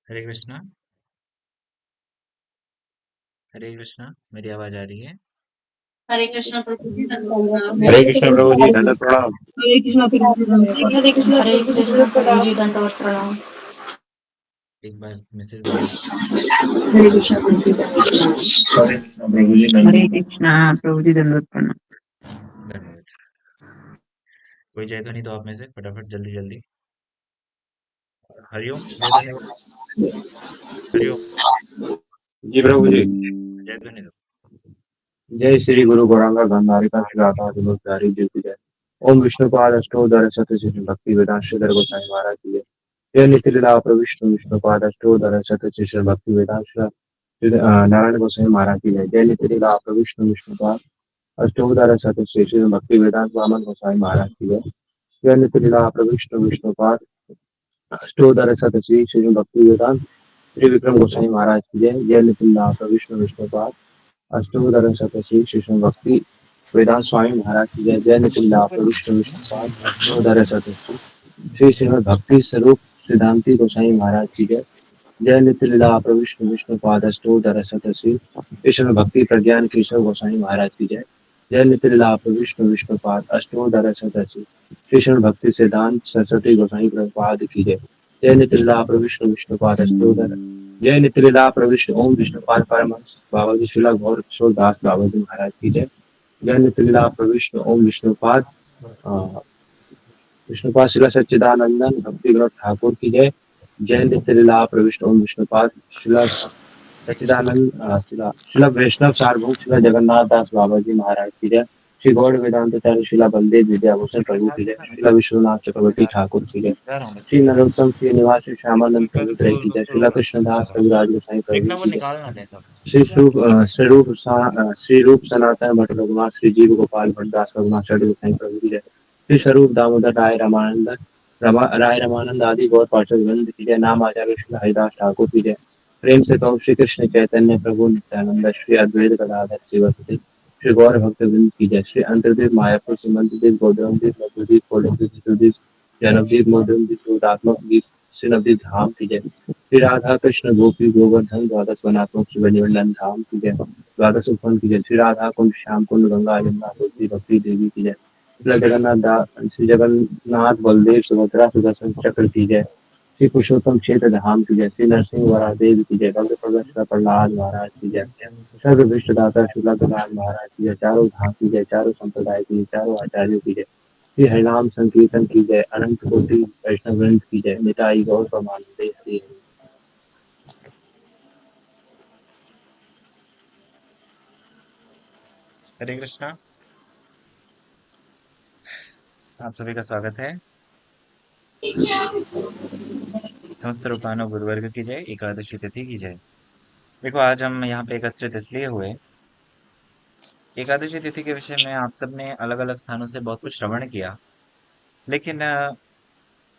हरे कृष्णा। हरे कृष्णा, मेरी आवाज आ रही है? हरे कृष्णा प्रभु जी दंडवत हरे कृष्ण प्रभु जी दंडवत प्रणाम। हरे कृष्णा प्रभु जी दंडवत हरे कृष्ण हरे प्रभु जी कृष्णा दंडवत प्रभु प्रणाम। जी दंडवत प्रणाम। एक बार मैसेज देना। हरे कृष्णा प्रभु जी दंडवत प्रणाम। हरे कृष्ण प्रभु जी हरे दंडवत कृष्णा प्रभु जी दंडवत प्रणाम। धन्यवाद। कोई जय ध्वनि दो आप में से फटाफट, जल्दी जल्दी। हरिओम, जय ध्वनि दो। हरिओम, जी प्रभु जी। जय ध्वनि दो। जय श्री गुरु गौरांग गंधारी का श्री राधा प्यारी जी की जय। ओम विष्णुपाद अष्टोदर सतचित भक्ति वेदांत श्रीधर गोसाई महाराज की जय। जय नित्य लीला प्रविष्णु विष्णुपाद अष्टोदर सतचित भक्ति वेदांत नारायण गोसाई महाराज की जय। जय नित्य लीला प्रविष्णु विष्णुपाद अष्टोदर सतचित भक्ति वेदांत वामन गोसाई महाराज की जय। जय नित्य लीला प्रविष्णु विष्णुपाद अष्टोदर सतश्री श्री भक्ति वेदांत श्री विक्रम गोस्वामी महाराज की जय। जय नितिन विष्णु विष्णुपाद अष्टोदर शतश्री श्री भक्ति वेदांत स्वामी महाराज की जय। जय नितिन विष्णु विष्णुपाद अष्टोदर शतश्री श्री श्रीमद भक्ति स्वरूप सिद्धांति गोसाई महाराज की जय। जय नित्य लीला विष्णु विष्णुपाद अष्टोदर शतश्री श्री श्रीमद भक्ति प्रज्ञान केशव गोसाई महाराज की जय। जय नित्य लीला विष्णु विष्णुपाद अष्टोदर शतश्री श्री श्रीमद भक्ति सिद्धांत सरस्वती गोसाई प्रभुपाद की जय। जय नित्य लीला विष्णु विष्णुपाद अष्टोदर। जय नित्य लीला प्रविष्ट ओम विष्णुपाद परमहंस बाबा जी शिला गौर किशोर दास बाबा जी महाराज की जय। जय नित्य लीला प्रविष्ट ओम विष्णुपाद विष्णुपाद शिला सच्चिदानंदन भक्ति विनोद ठाकुर की जय। जय नित्य लीला प्रविष्ट ओम विष्णुपाद शिला सच्चिदानंद शिला शिला वैष्णव सार्वभौम शिला जगन्नाथ दास बाबा जी महाराज की जय। श्री गौड़ वेदांताचार्य शिला बलदेव विद्याभूषण प्रभु की जय। शिला विश्वनाथ चक्रवर्ती ठाकुर की जय। जा रहा हूँ श्री मैं। नरोत्तम श्री निवास श्री श्यामानंद उनका प्रभु तो त्रय की जय। शिला कृष्णदास कविराज गोसाई प्रभु देखना, वो की जय। निकालना दे सब। श्री रूप सनातन भट्ट रघुनाथ श्री जीव गोपाल भट्टदास रघुनाथ षड गोसाई प्रभु की जय। श्री स्वरूप दामोदर राय रामानंद राय रामानंद आदि गौर पार्षद वृंद की जय। नाम आचार्य श्री हरिदास ठाकुर की जय। प्रेम से कहो श्री कृष्ण चैतन्य प्रभु नित्यानंद श्री अद्वैत गदाधर शिवसति श्री गौर भक्त वृंद की जय। श्री अंतरदीप मायापुर सुमंतदीप गौतमदीप मधुदीप कोलदीप विष्णुदीप जनकदीप मधुदीप सूदात्मक दीप श्री नवदीप धाम की जय। श्री राधा कृष्ण गोपी गोवर्धन द्वादश वनात्मक शिवनिवंदन धाम की जय। द्वादश उपवन की जय। श्री राधा कुंड श्याम कुंड गंगा यमुना तुलसी भक्ति देवी की जय। श्री जगन्नाथ बलदेव सुभद्रा सुदर्शन चक्र की जय। श्री पुरुषोत्तम क्षेत्र धाम की जय। श्री नरसिंह वरादेव की जय। भक्त प्रदर्शन प्रहलाद महाराज की जय। सर्व विष्टदाता शुक्ला प्रहलाद महाराज की जय। चारों धाम की जय। चारों संप्रदाय की जय। चारों आचार्यों की जय। श्री हरिनाम संकीर्तन की जय। अनंत कोटि वैष्णव वृंद की जय। निताई गौर प्रमानंदे हरि हरि। हरे कृष्णा, आप सभी का स्वागत है। समस्त रूपानो गुरुवर्ग की जय, एकादशी तिथि की जय। देखो, आज हम यहाँ पे एकत्रित इसलिए हुए, एकादशी तिथि के विषय में आप सबने अलग अलग स्थानों से बहुत कुछ श्रवण किया, लेकिन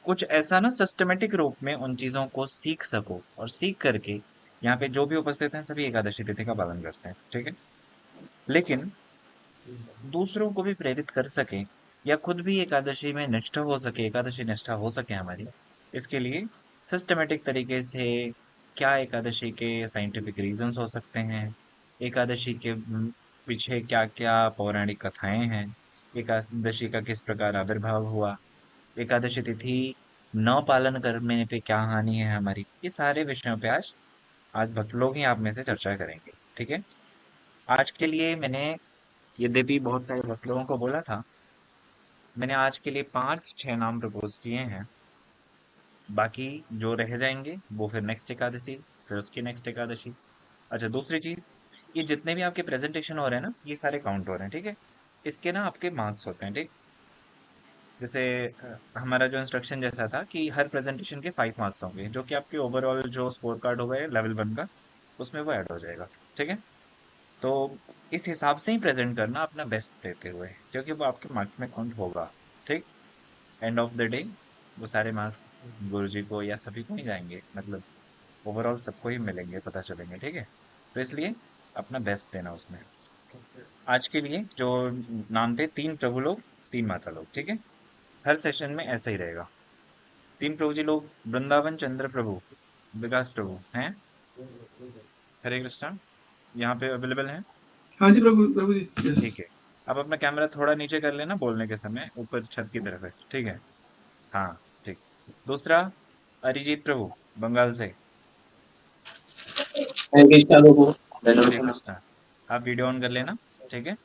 कुछ ऐसा ना सिस्टमेटिक रूप में उन चीजों को सीख सको, और सीख करके यहाँ पे जो भी उपस्थित हैं सभी एकादशी तिथि का पालन करते हैं, ठीक है। लेकिन दूसरों को भी प्रेरित कर सके, या खुद भी एकादशी में निष्ठ हो सके, एकादशी निष्ठा हो सके हमारी, इसके लिए सिस्टमेटिक तरीके से क्या एकादशी के साइंटिफिक रीजंस हो सकते हैं, एकादशी के पीछे क्या क्या पौराणिक कथाएं हैं, एकादशी का किस प्रकार आविर्भाव हुआ, एकादशी तिथि न पालन करने पे क्या हानि है हमारी, ये सारे विषयों पे आज आज भक्त लोग ही आप में से चर्चा करेंगे, ठीक है। आज के लिए मैंने, यद्यपि बहुत सारे भक्त लोगों को बोला था, मैंने आज के लिए 5-6 नाम प्रपोज किए हैं। बाकी जो रह जाएंगे वो फिर नेक्स्ट एकादशी, फिर उसकी नेक्स्ट एकादशी। अच्छा, दूसरी चीज, ये जितने भी आपके प्रेजेंटेशन हो रहे हैं ना, ये सारे काउंट हो रहे हैं, ठीक है। इसके ना आपके मार्क्स होते हैं, ठीक। जैसे हमारा जो इंस्ट्रक्शन जैसा था कि हर प्रेजेंटेशन के 5 मार्क्स होंगे, जो कि आपके ओवरऑल जो स्कोर कार्ड होगा लेवल 1 का, उसमें वो ऐड हो जाएगा, ठीक है। तो इस हिसाब से ही प्रेजेंट करना अपना बेस्ट देते हुए, क्योंकि वो आपके मार्क्स में काउंट होगा, ठीक। एंड ऑफ द डे वो सारे मार्क्स गुरुजी को या सभी को ही जाएंगे, मतलब ओवरऑल सबको ही मिलेंगे, पता चलेंगे, ठीक है। तो इसलिए अपना बेस्ट देना उसमें। आज के लिए जो नाम थे, 3 प्रभु लोग, 3 माता लोग, ठीक है। हर सेशन में ऐसा ही रहेगा। 3 प्रभु जी लोग, वृंदावन चंद्र प्रभु, विकास प्रभु हैं? हरे कृष्णा, यहाँ पे अवेलेबल हैं? हाँ जी प्रभु, प्रभु जी, यस। ठीक है। अब अपना कैमरा थोड़ा नीचे कर लेना बोलने के समय, ऊपर छत की तरफ है, ठीक है? हाँ, ठीक। दूसरा, अरिजीत प्रभु, बंगाल से। हरे कृष्णा, आप वीडियो ऑन कर लेना, ठीक है?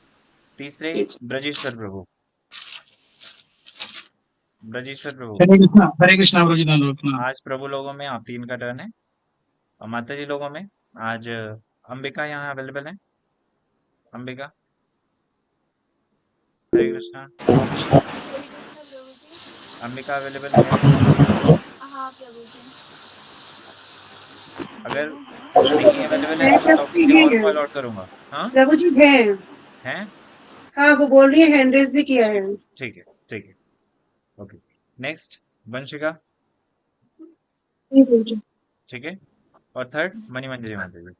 तीसरे, ब्रजेश्वर प्रभु। ब्रजेश्वर प्रभु, हरे कृष्णा प्रभु जी, धन्यवाद प्रणाम। आज प्रभु लोगों में आप 3 का टर्न है, और माता जी लोगों में आज अंबिका यहाँ अवेलेबल है। अंबिका, हरे कृष्णा, अंबिका अवेलेबल है? हाँ प्रभु जी। अगर नहीं अवेलेबल है तो बताओ, किसी और को अलॉट करूंगा। हाँ, प्रभु जी है। हैं? हाँ, वो बोल रही है, हैंड रेज भी किया है। ठीक है, ठीक है, ओके। नेक्स्ट, वंशिका, ठीक है? और थर्ड, मणिमंजरी माता जी।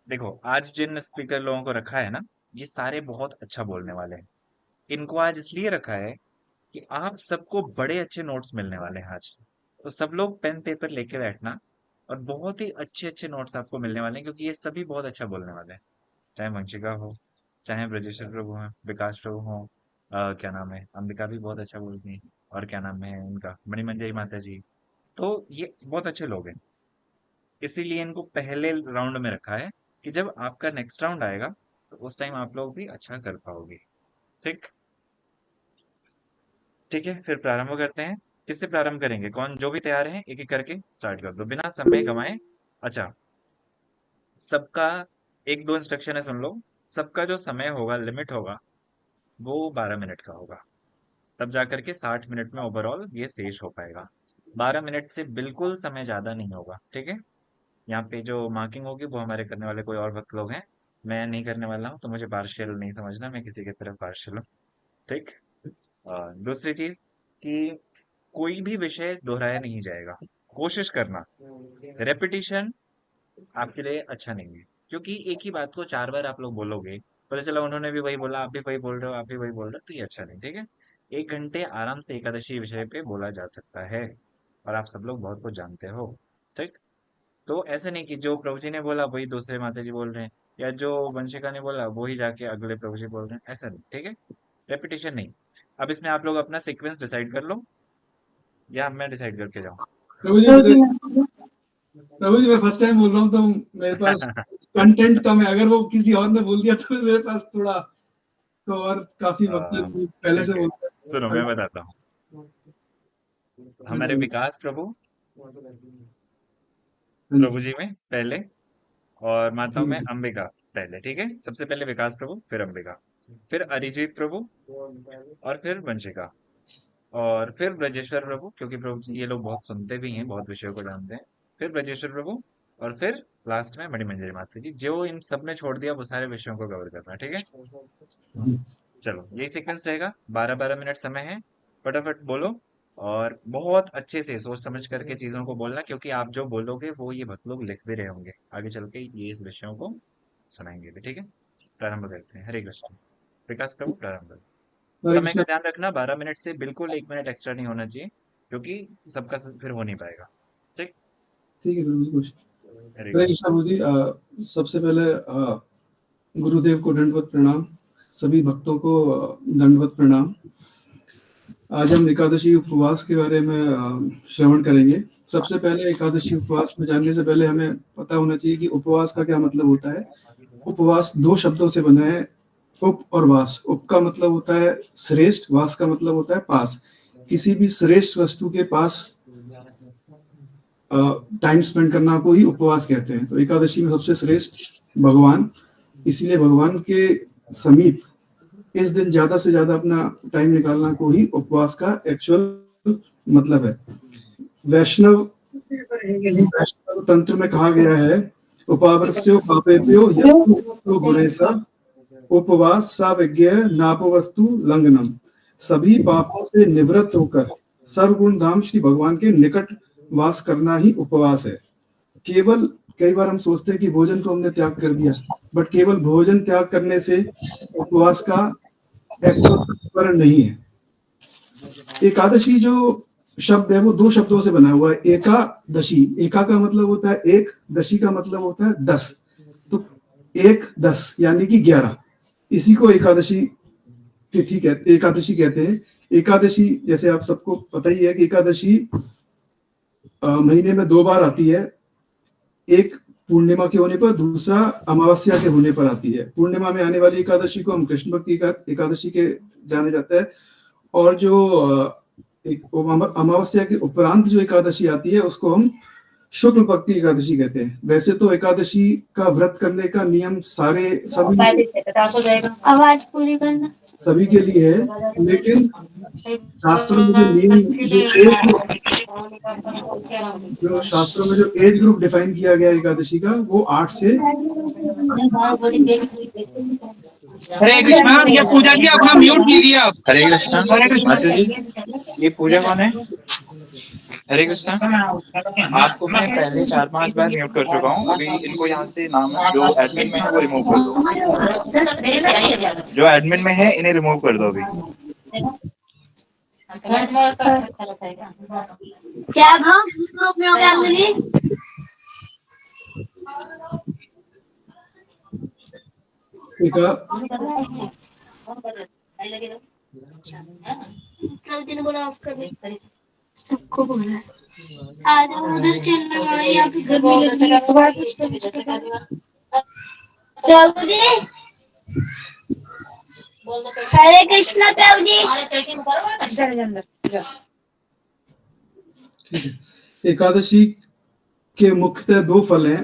देखो, आज जिन स्पीकर लोगों को रखा है ना, ये सारे बहुत अच्छा बोलने वाले हैं। इनको आज इसलिए रखा है कि आप सबको बड़े अच्छे नोट्स मिलने वाले हैं आज। तो सब लोग पेन पेपर लेके बैठना, और बहुत ही अच्छे अच्छे नोट्स आपको मिलने वाले हैं, क्योंकि ये सभी बहुत अच्छा बोलने वाले हैं। चाहे वंशिका हो, चाहे ब्रजेश्वर प्रभु हो, विकास प्रभु हो, क्या नाम है, अंबिका भी बहुत अच्छा बोलती है, और क्या नाम है उनका, मणिमंजरी माता जी। तो ये बहुत अच्छे लोग हैं, इसीलिए इनको पहले राउंड में रखा है कि जब आपका नेक्स्ट राउंड आएगा तो उस टाइम आप लोग भी अच्छा कर पाओगे। ठीक, ठीक है, फिर प्रारंभ करते हैं। किससे प्रारंभ करेंगे? कौन, जो भी तैयार है एक एक करके स्टार्ट कर दो बिना समय गंवाए। अच्छा, सबका एक दो इंस्ट्रक्शन है, सुन लो। सबका जो समय होगा, लिमिट होगा, वो 12 मिनट का होगा। तब जाकर के 60 मिनट में ओवरऑल ये शेष हो पाएगा। 12 मिनट से बिल्कुल समय ज्यादा नहीं होगा, ठीक है? यहाँ पे जो मार्किंग होगी वो हमारे करने वाले कोई और वक्त लोग हैं, मैं नहीं करने वाला हूँ, तो मुझे पार्शियल नहीं समझना, मैं किसी की तरफ पार्शियल हूँ। ठीक। दूसरी चीज कि कोई भी विषय दोहराया नहीं जाएगा, कोशिश करना। रेपिटिशन आपके लिए अच्छा नहीं है, क्योंकि एक ही बात को 4 बार आप लोग बोलोगे, पता चला उन्होंने भी वही बोला, आप भी वही बोल रहे हो, आप भी वही बोल रहे हो, तो ये अच्छा नहीं। ठीक है, 1 घंटे आराम से एकादशी विषय पे बोला जा सकता है, और आप सब लोग बहुत कुछ जानते हो। ठीक, तो ऐसे नहीं कि जो प्रभु जी ने बोला वही दूसरे माता जी बोल रहे हैं, या जो वंशिका ने बोला वही जाके अगले प्रभु जी बोल रहे हैं, ऐसा नहीं। ठीक है, रेपिटेशन नहीं। अब इसमें आप लोग अपना सीक्वेंस डिसाइड कर लो, या मैं डिसाइड करके जाऊं? प्रभु जी मुझे, प्रभु जी मैं फर्स्ट टाइम बोल रहा हूँ, तो मेरे पास कंटेंट कम है। अगर वो किसी और ने बोल दिया तो मेरे पास थोड़ा, तो और काफी वक्त पहले से ठीक है, बोलते सुनो मैं बताता हूँ। हमारे विकास प्रभु, प्रभु जी में पहले, और माताओं में अंबिका पहले। ठीक है, सबसे पहले विकास प्रभु, फिर अंबिका, फिर अरिजीत प्रभु, और फिर वंशिका, और फिर ब्रजेश्वर प्रभु, क्योंकि प्रभु जी ये लोग बहुत सुनते भी हैं, बहुत विषयों को जानते हैं। फिर ब्रजेश्वर प्रभु, और फिर लास्ट में मणिमंजरी माता जी। जो इन सब ने छोड़ दिया वो सारे विषयों को कवर करना। ठीक है, चलो यही सीक्वेंस रहेगा। 12-12 मिनट समय है, फटाफट बोलो, और बहुत अच्छे से सोच समझ करके चीजों को बोलना, क्योंकि आप जो बोलोगे वो ये भक्त लोग लिख भी रहे होंगे, आगे चल के ये इस विषयों को सुनाएंगे भी। ठीक है, प्रारंभ करते हैं। हरे कृष्ण। विकास प्रभु, प्रारंभ करें। समय का ध्यान रखना, 12 मिनट से बिल्कुल 1 मिनट एक्स्ट्रा नहीं होना चाहिए, क्योंकि सबका फिर हो नहीं पाएगा। ठीक, ठीक है प्रभु जी, कुछ हरे हरे कृष्ण। कृष्णा प्रभु जी। सबसे पहले गुरुदेव को दंडवत प्रणाम, सभी भक्तों को दंडवत प्रणाम। आज हम एकादशी उपवास के बारे में श्रवण करेंगे। सबसे पहले एकादशी उपवास में जानने से पहले हमें पता होना चाहिए कि उपवास का क्या मतलब होता है। उपवास 2 शब्दों से बना है, उप और वास। उप का मतलब होता है श्रेष्ठ, वास का मतलब होता है पास। किसी भी श्रेष्ठ वस्तु के पास टाइम स्पेंड करना को ही उपवास कहते हैं। तो एकादशी में सबसे श्रेष्ठ भगवान, इसीलिए भगवान के समीप इस दिन ज्यादा से ज्यादा अपना टाइम निकालना को ही उपवास का एक्चुअल मतलब है। वैष्णव तंत्र में कहा गया है, उपावर्स्यो पापेभ्यो यतो गुणेसा उपवास साविज्ञ नापवस्तु लंघनम। सभी पापों से निवृत्त होकर सर्वगुण धाम श्री भगवान के निकट वास करना ही उपवास है। केवल कई बार हम सोचते हैं कि भोजन को हमने त्याग कर दिया, बट केवल भोजन त्याग करने से उपवास का एक्चुअल नहीं है। एकादशी जो शब्द है वो दो शब्दों से बना हुआ है, एकादशी। एका का मतलब होता है एक, दशी का मतलब होता है 10। तो 1-10 यानी कि 11, इसी को एकादशी तिथि कहते, एकादशी कहते हैं। एकादशी जैसे आप सबको पता ही है कि एकादशी महीने में 2 बार आती है, एक पूर्णिमा के होने पर, दूसरा अमावस्या के होने पर आती है। पूर्णिमा में आने वाली एकादशी को हम कृष्ण पक्ष की एकादशी के जाने जाता है, और जो अमावस्या के उपरांत जो एकादशी आती है उसको हम शुक्ल पक्ष की एकादशी कहते हैं। वैसे तो एकादशी का व्रत करने का नियम आवाज पूरी करना। सभी के लिए है, लेकिन शास्त्रों में जो नियम, जो शास्त्रों में जो एज ग्रुप डिफाइन किया गया एकादशी का, वो 8 से। हरे कृष्णा, ये पूजा जी अपना म्यूट कीजिए आप। हरे कृष्णा। माता जी, ये पूजा कौन है? हरे कृष्णा। आपको मैं पहले 4-5 बार म्यूट कर चुका हूँ, अभी इनको यहाँ से नाम जो एडमिन में है वो रिमूव कर दो। जो एडमिन में है इन्हें रिमूव कर दो अभी। क्या ग्रुप में हो गया मुझे? उसको बोला आज उधर चलना, यहाँ पे गर्मी लग रही है। प्रभु जी, हरे कृष्णा प्रभु जी। एकादशी के मुख्यतः 2 फल हैं,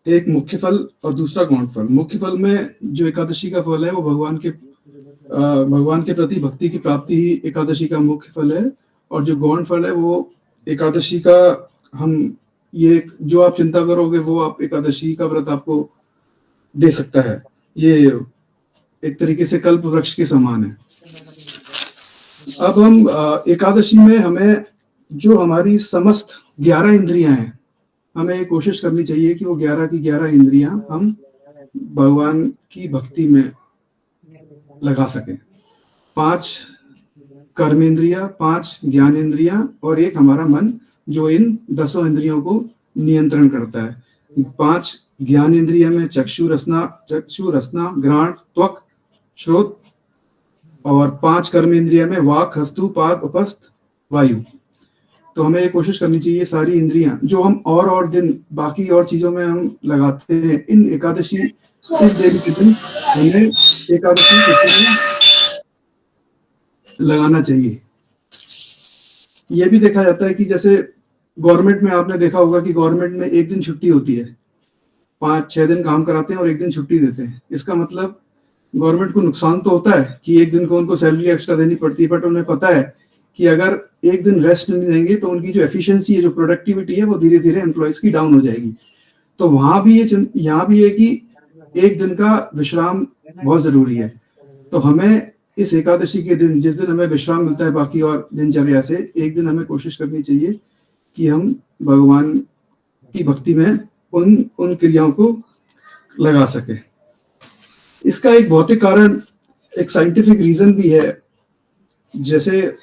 एक मुख्य फल और दूसरा गौण फल। मुख्य फल में जो एकादशी का फल है वो भगवान के प्रति भक्ति की प्राप्ति ही एकादशी का मुख्य फल है, और जो गौण फल है वो एकादशी का, हम ये जो आप चिंता करोगे वो आप एकादशी का व्रत आपको दे सकता है। ये एक तरीके से कल्प वृक्ष के समान है। अब हम एकादशी में हमें जो हमारी समस्त 11 इंद्रियां हैं, हमें कोशिश करनी चाहिए कि वो 11 की 11 इंद्रियां हम भगवान की भक्ति में लगा सकें। 5 कर्मेंद्रिया, 5 ज्ञानेंद्रिया और 1 हमारा मन, जो इन 10 इंद्रियों को नियंत्रण करता है। 5 ज्ञानेंद्रिय में चक्षु रसना घ्राण त्वक श्रोत, और 5 कर्मेंद्रिय में वाक हस्तु पाद उपस्थ वायु। तो हमें ये कोशिश करनी चाहिए सारी इंद्रियां जो हम और दिन बाकी और चीजों में हम लगाते हैं, इन एकादशी इस देवी के दिन हमें एकादशी के दिन लगाना चाहिए। ये भी देखा जाता है कि जैसे गवर्नमेंट में आपने देखा होगा कि गवर्नमेंट में एक दिन छुट्टी होती है, 5-6 दिन काम कराते हैं और एक दिन छुट्टी देते हैं। इसका मतलब गवर्नमेंट को नुकसान तो होता है कि एक दिन को उनको सैलरी एक्स्ट्रा देनी पड़ती है, बट उन्हें पता है कि अगर एक दिन रेस्ट नहीं देंगे तो उनकी जो एफिशिएंसी है, जो प्रोडक्टिविटी है, वो धीरे धीरे एम्प्लॉयज की डाउन हो जाएगी। तो वहां भी यहाँ भी है कि एक दिन का विश्राम बहुत जरूरी है। तो हमें इस एकादशी के दिन, जिस दिन हमें विश्राम मिलता है बाकी और दिनचर्या से, एक दिन हमें कोशिश करनी चाहिए कि हम भगवान की भक्ति में उन क्रियाओं को लगा सके। इसका एक भौतिक कारण, एक साइंटिफिक रीजन भी है। जैसे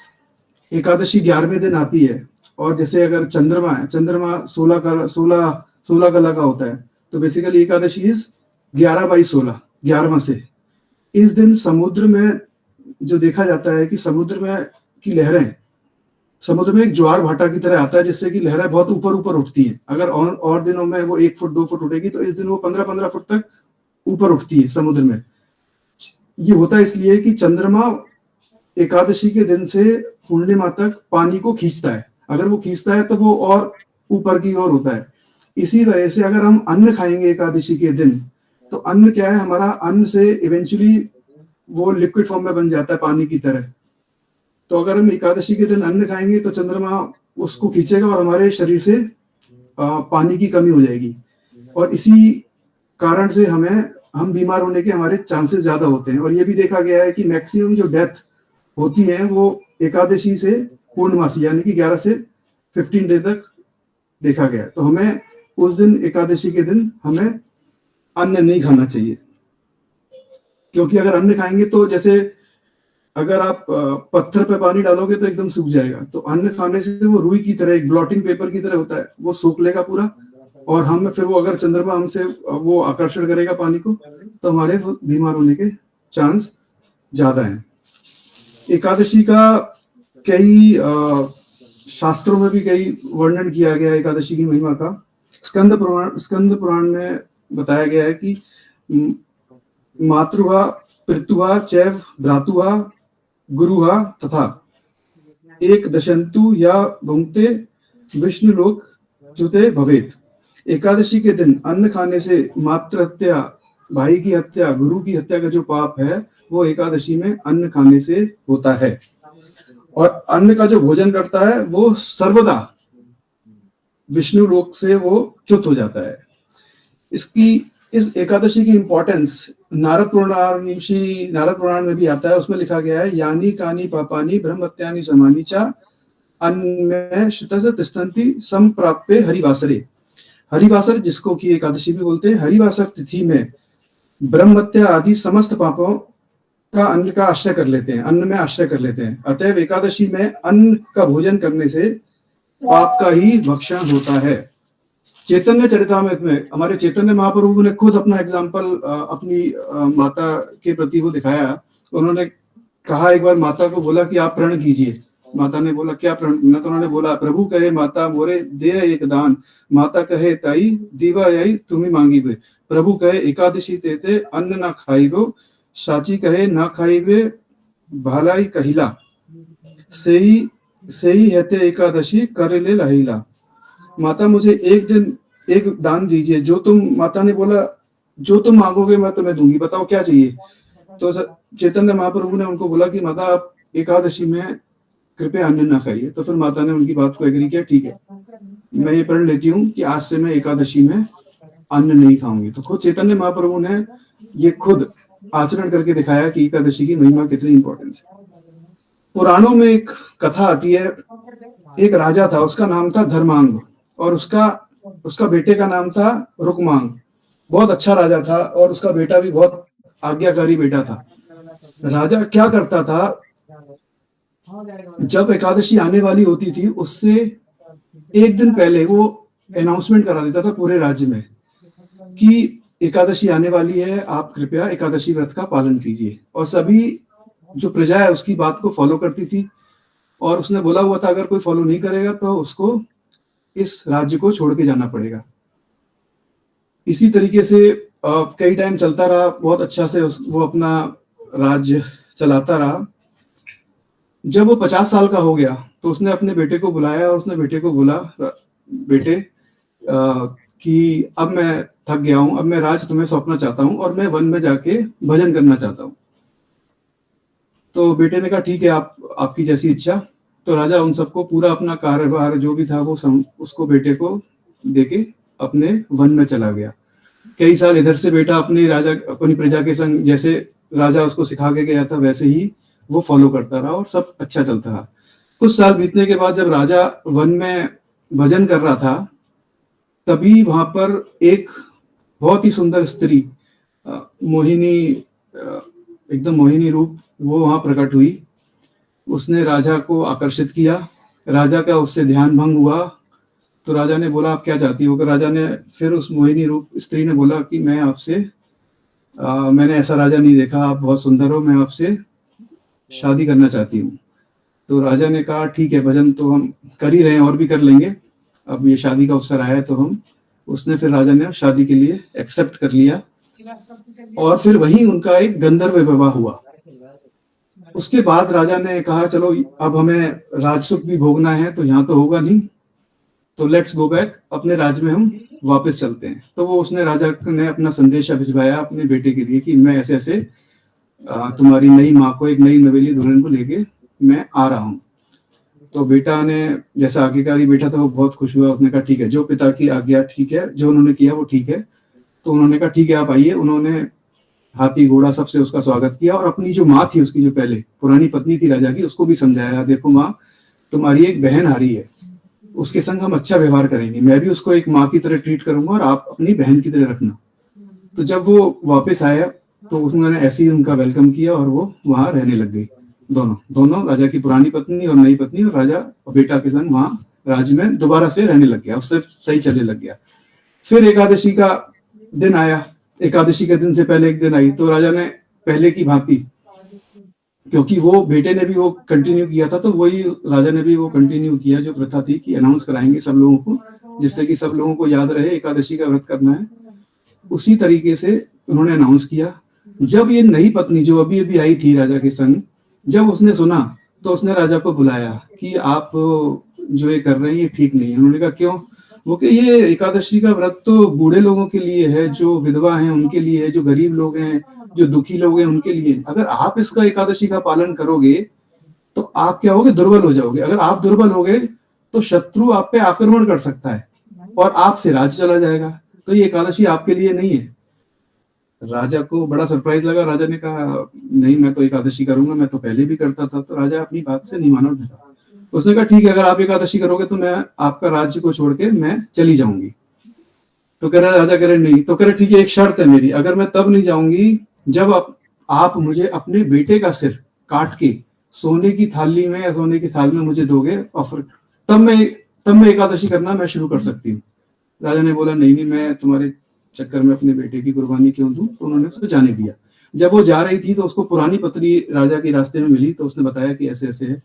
एकादशी 11वें दिन आती है, और जैसे अगर चंद्रमा है, चंद्रमा 16 कला का होता है, तो बेसिकली एकादशी इज 11/16, 11वां से। इस दिन समुद्र में जो देखा जाता है कि समुद्र में की लहरें, समुद्र में एक ज्वार भाटा की तरह आता है, जिससे कि लहरें बहुत ऊपर उठती हैं। अगर और दिनों में वो 1 फुट 2 फुट उठेगी, तो इस दिन वो 15-15 फुट तक ऊपर उठती है समुद्र में। ये होता है इसलिए कि चंद्रमा एकादशी के दिन से पूर्णिमा तक पानी को खींचता है। अगर वो खींचता है तो वो और ऊपर की ओर होता है। इसी वजह से अगर हम अन्न खाएंगे एकादशी के दिन, तो अन्न क्या है, हमारा अन्न से इवेंचुअली वो लिक्विड फॉर्म में बन जाता है पानी की तरह। तो अगर हम एकादशी के दिन अन्न खाएंगे तो चंद्रमा उसको खींचेगा और हमारे शरीर से पानी की कमी हो जाएगी, और इसी कारण से हम बीमार होने के हमारे चांसेस ज्यादा होते हैं। और ये भी देखा गया है कि मैक्सिमम जो डेथ होती है वो एकादशी से पूर्णमासी यानी कि 11 से 15 डे तक देखा गया है। तो हमें उस दिन, एकादशी के दिन, हमें अन्न नहीं खाना चाहिए, क्योंकि अगर अन्न खाएंगे तो जैसे अगर आप पत्थर पे पानी डालोगे तो एकदम सूख जाएगा। तो अन्न खाने से वो रुई की तरह, एक ब्लॉटिंग पेपर की तरह होता है, वो सोख लेगा पूरा। और हम फिर वो, अगर चंद्रमा हमसे वो आकर्षण करेगा पानी को, तो हमारे बीमार होने के चांस ज्यादा हैं। एकादशी का कई शास्त्रों में भी कई वर्णन किया गया है एकादशी की महिमा का। स्कंद पुराण में बताया गया है कि मातृवा पितृवा चैव भ्रातुवा गुरुवा तथा एक दशंतु या भुंक्ते विष्णु लोक च्युते भवेत। एकादशी के दिन अन्न खाने से मातृ हत्या, भाई की हत्या, गुरु की हत्या का जो पाप है वो एकादशी में अन्न खाने से होता है। और अन्न का जो भोजन करता है वो सर्वदा विष्णु लोक से वो च्युत हो जाता है। इस एकादशी की इंपॉर्टेंस नारद पुराण में भी आता है। उसमें लिखा गया है, यानी कानी पापानी ब्रह्मत्यानि समानी चा अन्य श्रुतस्य तिष्ठन्ति संप्राप्य हरिवासरे। हरिवासर, जिसको कि एकादशी भी बोलते हैं, हरिवासर तिथि में ब्रह्मत्या आदि समस्त पापों का अन्न का आश्रय कर लेते हैं, अन्न में आश्रय कर लेते हैं। अतएव एकादशी में अन्न का भोजन करने से पाप का ही भक्षण होता है। चैतन्य चरितामृत में हमारे चैतन्य महाप्रभु ने खुद अपना एग्जाम्पल अपनी माता के प्रति वो दिखाया। उन्होंने कहा, एक बार माता को बोला कि आप प्रण कीजिए। माता ने बोला क्या प्रण करना? तो उन्होंने बोला, प्रभु कहे माता मोरे दे एक दान, माता कहे ताई दीवा यही तुम्हें मांगी बे। प्रभु कहे एकादशी तेते अन्न ना खाइबो, साची कहे ना खाइबे भालाई कहिला, सही हेते एकादशी करे ले लहिला। माता मुझे एक दिन एक दान दीजिए, जो तुम, माता ने बोला जो तुम मांगोगे मैं तुम्हें दूंगी, बताओ क्या चाहिए। तो चैतन्य महाप्रभु ने उनको बोला कि माता आप एकादशी में कृपया अन्न ना खाइए। तो फिर माता ने उनकी बात को एग्री किया, ठीक है मैं ये प्रण लेती हूँ कि आज से मैं एकादशी में अन्न नहीं खाऊंगी। तो खुद चैतन्य महाप्रभु ने ये खुद आचरण करके दिखाया कि एकादशी की महिमा कितनी इंपॉर्टेंस है। पुराणों में एक कथा आती है, एक राजा था, उसका नाम था धर्मांग, और उसका बेटे का नाम था रुकमांग। बहुत अच्छा राजा था और उसका बेटा भी बहुत आज्ञाकारी बेटा था। राजा क्या करता था, जब एकादशी आने वाली होती थी उससे एक दिन पहले वो अनाउंसमेंट करा देता था पूरे राज्य में कि एकादशी आने वाली है, आप कृपया एकादशी व्रत का पालन कीजिए। और सभी जो प्रजा है उसकी बात को फॉलो करती थी। और उसने बोला हुआ था अगर कोई फॉलो नहीं करेगा तो उसको इस राज्य को छोड़ के जाना पड़ेगा। इसी तरीके से कई टाइम चलता रहा, बहुत अच्छा से वो अपना राज्य चलाता रहा। जब वो 50 साल का हो गया तो उसने अपने बेटे को बुलाया और उसने बेटे को बोला, बेटे कि अब मैं थक गया हूं, अब मैं राज तुम्हें सौंपना चाहता हूं और मैं वन में जाके भजन करना चाहता हूं। तो बेटे ने कहा ठीक है, आपकी जैसी इच्छा। तो राजा उन सबको पूरा अपना कार्यभार जो भी था वो उसको बेटे को देके अपने वन में चला गया। कई साल इधर से बेटा अपनी प्रजा के संग, जैसे राजा उसको सिखा के गया था वैसे ही वो फॉलो करता रहा और सब अच्छा चलता रहा। कुछ साल बीतने के बाद जब राजा वन में भजन कर रहा था तभी वहां पर एक बहुत ही सुंदर स्त्री, मोहिनी, एकदम मोहिनी रूप, वो वहां प्रकट हुई। उसने राजा को आकर्षित किया। राजा का उससे ध्यान भंग हुआ। तो राजा ने बोला आप क्या चाहती हो? राजा ने फिर उस मोहिनी रूप स्त्री ने बोला कि मैं आपसे, मैंने ऐसा राजा नहीं देखा, आप बहुत सुंदर हो, मैं आपसे शादी करना चाहती हूँ। तो राजा ने कहा ठीक है, भजन तो हम कर ही रहे हैं और भी कर लेंगे, अब ये शादी का अवसर आया तो हम, उसने फिर राजा ने शादी के लिए एक्सेप्ट कर लिया और फिर वहीं उनका एक गंधर्व विवाह हुआ। उसके बाद राजा ने कहा चलो अब हमें राजसुख भी भोगना है, तो यहाँ तो होगा नहीं, तो लेट्स गो बैक, अपने राज्य में हम वापस चलते हैं। तो वो उसने, राजा ने अपना संदेशा भिजवाया अपने बेटे के लिए कि मैं ऐसे ऐसे तुम्हारी नई माँ को, एक नई नवेली दुल्हन को लेके मैं आ रहा हूँ। तो बेटा ने, जैसा आज्ञाकारी बेटा था, वो बहुत खुश हुआ। उसने कहा ठीक है, जो पिता की आज्ञा ठीक है, जो उन्होंने किया वो ठीक है। तो उन्होंने कहा ठीक है आप आइए। उन्होंने हाथी घोड़ा सबसे उसका स्वागत किया और अपनी जो माँ थी, उसकी जो पहले पुरानी पत्नी थी राजा की, उसको भी समझाया, देखो माँ तुम्हारी एक बहन हारी है, उसके संग हम अच्छा व्यवहार करेंगे, मैं भी उसको एक माँ की तरह ट्रीट करूंगा और आप अपनी बहन की तरह रखना। तो जब वो वापस आया तो उन्होंने ऐसे ही उनका वेलकम किया और वो वहां रहने लग गई। दोनों दोनों राजा की पुरानी पत्नी और नई पत्नी और राजा और बेटा के संग वहां राज्य में दोबारा से रहने लग गया, उससे सही चलने लग गया। फिर एकादशी का दिन आया, एकादशी के दिन से पहले एक दिन आई, तो राजा ने पहले की भांति, क्योंकि वो बेटे ने भी वो कंटिन्यू किया था, तो वही राजा ने भी वो कंटिन्यू किया जो प्रथा थी कि अनाउंस कराएंगे सब लोगों को, जिससे कि सब लोगों को याद रहे एकादशी का व्रत करना है। उसी तरीके से उन्होंने अनाउंस किया। जब ये नई पत्नी जो अभी अभी आई थी राजा के संग, जब उसने सुना तो उसने राजा को बुलाया कि आप जो ये कर रहे हैं ये ठीक नहीं है। उन्होंने कहा क्यों? वो कि ये एकादशी का व्रत तो बूढ़े लोगों के लिए है, जो विधवा हैं उनके लिए है, जो गरीब लोग हैं, जो दुखी लोग हैं उनके लिए। अगर आप इसका एकादशी का पालन करोगे तो आप क्या होगे? दुर्बल हो जाओगे। अगर आप दुर्बल हो गए तो शत्रु आप पे आक्रमण कर सकता है और आपसे राज्य चला जाएगा, तो ये एकादशी आपके लिए नहीं है। राजा को बड़ा सरप्राइज लगा। राजा ने कहा नहीं, मैं तो एकादशी करूंगा, मैं तो पहले भी करता था। तो राजा अपनी बात से नहीं माना था। उसने कहा ठीक है, अगर आप एकादशी करोगे तो मैं आपका राज्य को छोड़ के मैं चली जाऊंगी। तो कह रहा राजा कह रहे नहीं। तो कह रहे ठीक है, एक शर्त है मेरी, अगर मैं तब नहीं जाऊंगी जब आप मुझे अपने बेटे का सिर काट के सोने की थाली में या सोने की थाल में मुझे दोगे, और फिर तब मैं एकादशी करना मैं शुरू कर सकती हूँ। राजा ने बोला नहीं, मैं तुम्हारे चक्कर में अपने बेटे की कुर्बानी क्यों दूं? तो उन्होंने उसको जाने दिया। जब वो जा रही थी तो उसको पुरानी पत्नी राजा के रास्ते में मिली, तो उसने बताया कि ऐसे ऐसे है।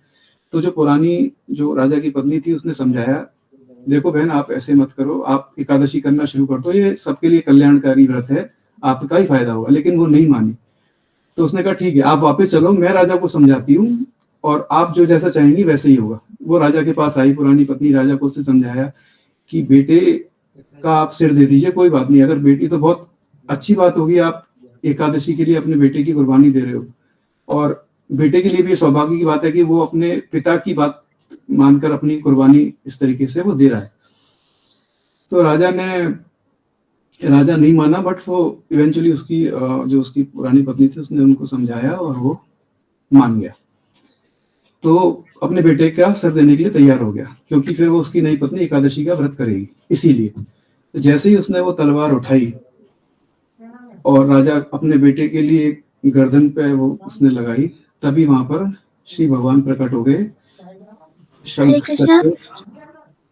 तो जो पुरानी जो राजा की पत्नी थी उसने समझाया, देखो बहन आप ऐसे मत करो, आप एकादशी करना शुरू कर दो, ये सबके लिए कल्याणकारी व्रत है, आपका ही फायदा होगा। लेकिन वो नहीं मानी। तो उसने कहा ठीक है, आप वापस चलो, मैं राजा को समझाती हूँ और आप जो जैसा चाहेंगी वैसे ही होगा। वो राजा के पास आई पुरानी पत्नी, राजा को उसने समझाया कि बेटे का आप सिर दे दीजिए, कोई बात नहीं, अगर बेटी तो बहुत अच्छी बात होगी, आप एकादशी के लिए अपने बेटे की कुर्बानी दे रहे हो, और बेटे के लिए भी सौभाग्य की बात है कि वो अपने पिता की बात मानकर अपनी कुर्बानी इस तरीके से वो दे रहा है। तो राजा नहीं माना, बट वो इवेंचुअली उसकी जो उसकी पुरानी पत्नी थी उसने उनको समझाया और वो मान गया। तो अपने बेटे का सिर देने के लिए तैयार हो गया, क्योंकि फिर वो उसकी नई पत्नी एकादशी का व्रत करेगी, इसीलिए। तो जैसे ही उसने वो तलवार उठाई और राजा अपने बेटे के लिए गर्दन पे वो उसने लगाई, तभी वहां पर श्री भगवान प्रकट हो गए। हरे कृष्णा,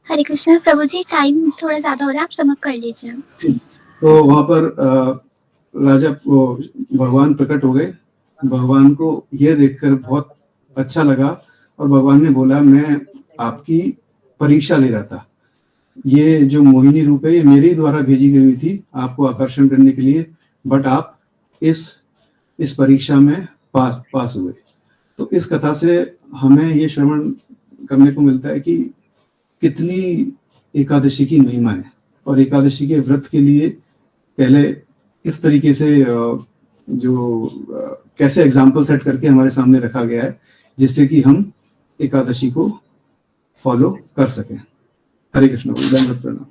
हरे कृष्णा। प्रभु जी टाइम थोड़ा ज्यादा हो रहा है, आप समझ कर लीजिए। तो वहां पर राजा भगवान प्रकट हो गए। भगवान को यह देखकर बहुत अच्छा लगा और भगवान ने बोला मैं आपकी परीक्षा ले रहा था, ये जो मोहिनी रूप है ये मेरे द्वारा भेजी गई हुई थी आपको आकर्षण करने के लिए, बट आप इस परीक्षा में पास हुए। तो इस कथा से हमें ये श्रवण करने को मिलता है कि कितनी एकादशी की महिमा है, और एकादशी के व्रत के लिए पहले इस तरीके से कैसे एग्जाम्पल सेट करके हमारे सामने रखा गया है, जिससे कि हम एकादशी को फॉलो कर सकें। हरे कृष्ण, प्रणाम।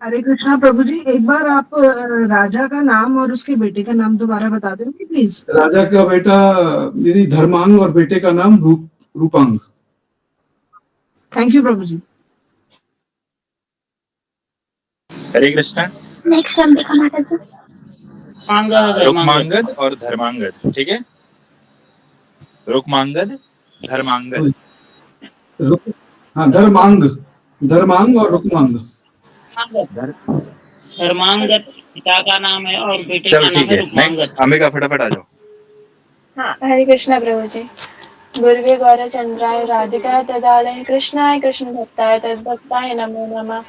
हरे कृष्णा प्रभु जी, एक बार आप राजा का नाम और उसके बेटे का नाम दोबारा बता देंगे प्लीज? राजा का बेटा दीदी धर्मांग और बेटे का नाम रूपांग। थैंक यू प्रभु जी। हरे कृष्णा। नेक्स्ट हम देखा माता जी, रुक्मांगद और धर्मांगद। ठीक है, रुक्मांगद धर्मांगद। हाँ, धर्मांग और रुक्मांग। धर्मांगद पिता का नाम है और बेटे का नाम है रुक्मांगद। अंबिका फटाफट आ जाओ। हाँ, हरे कृष्णा प्रभु जी। गुरुवे गौरचंद्राय राधिकाय तदालय कृष्णाय कृष्ण भक्ताय तद्भक्ताय नमो नमः।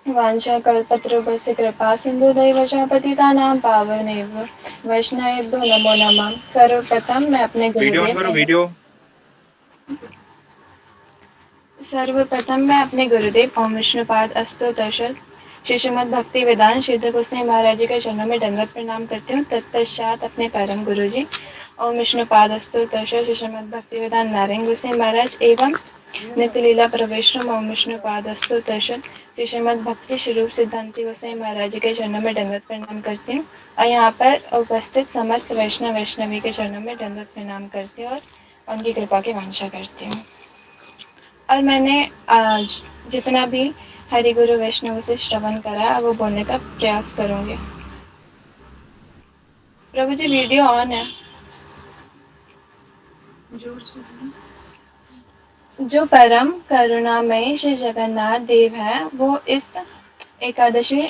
वांछा कल्पतरुभ्यस्य कृपा सिंधुदैव च पतितानां पावनेभ्यो वैष्णवेभ्यो नमो नमः। सर्वप्रथम मैं अपने गुरुदेव ओम विष्णुपाद अष्टोत्तर श्री श्रीमद भक्ति वेदांत श्रीधर गोस्वामी महाराज जी के चरणों में दंडवत प्रणाम करती हूँ। तत्पश्चात अपने परम गुरु जी ओम विष्णुपाद अष्टोत्तर श्री श्रीमद भक्ति वेदांत नारायण गोस्वामी महाराज एवं नित्य लीला प्रवेशम ओम विष्णुपाद अष्टोत्तर श्री श्रीमद भक्ति स्वरूप सिद्धांति गोस्वामी महाराज जी के चरणों में दंडवत प्रणाम करती हूँ, और यहाँ पर उपस्थित समस्त वैष्णवी के चरणों में दंडवत प्रणाम करती हूँ और उनकी कृपा की वांछा करती हूँ। और मैंने आज जितना भी हरि गुरु वैष्णव से श्रवण करा वो बोलने का प्रयास करूंगी। प्रभु जी वीडियो ऑन है। जो परम करुणामय श्री जगन्नाथ देव है वो इस एकादशी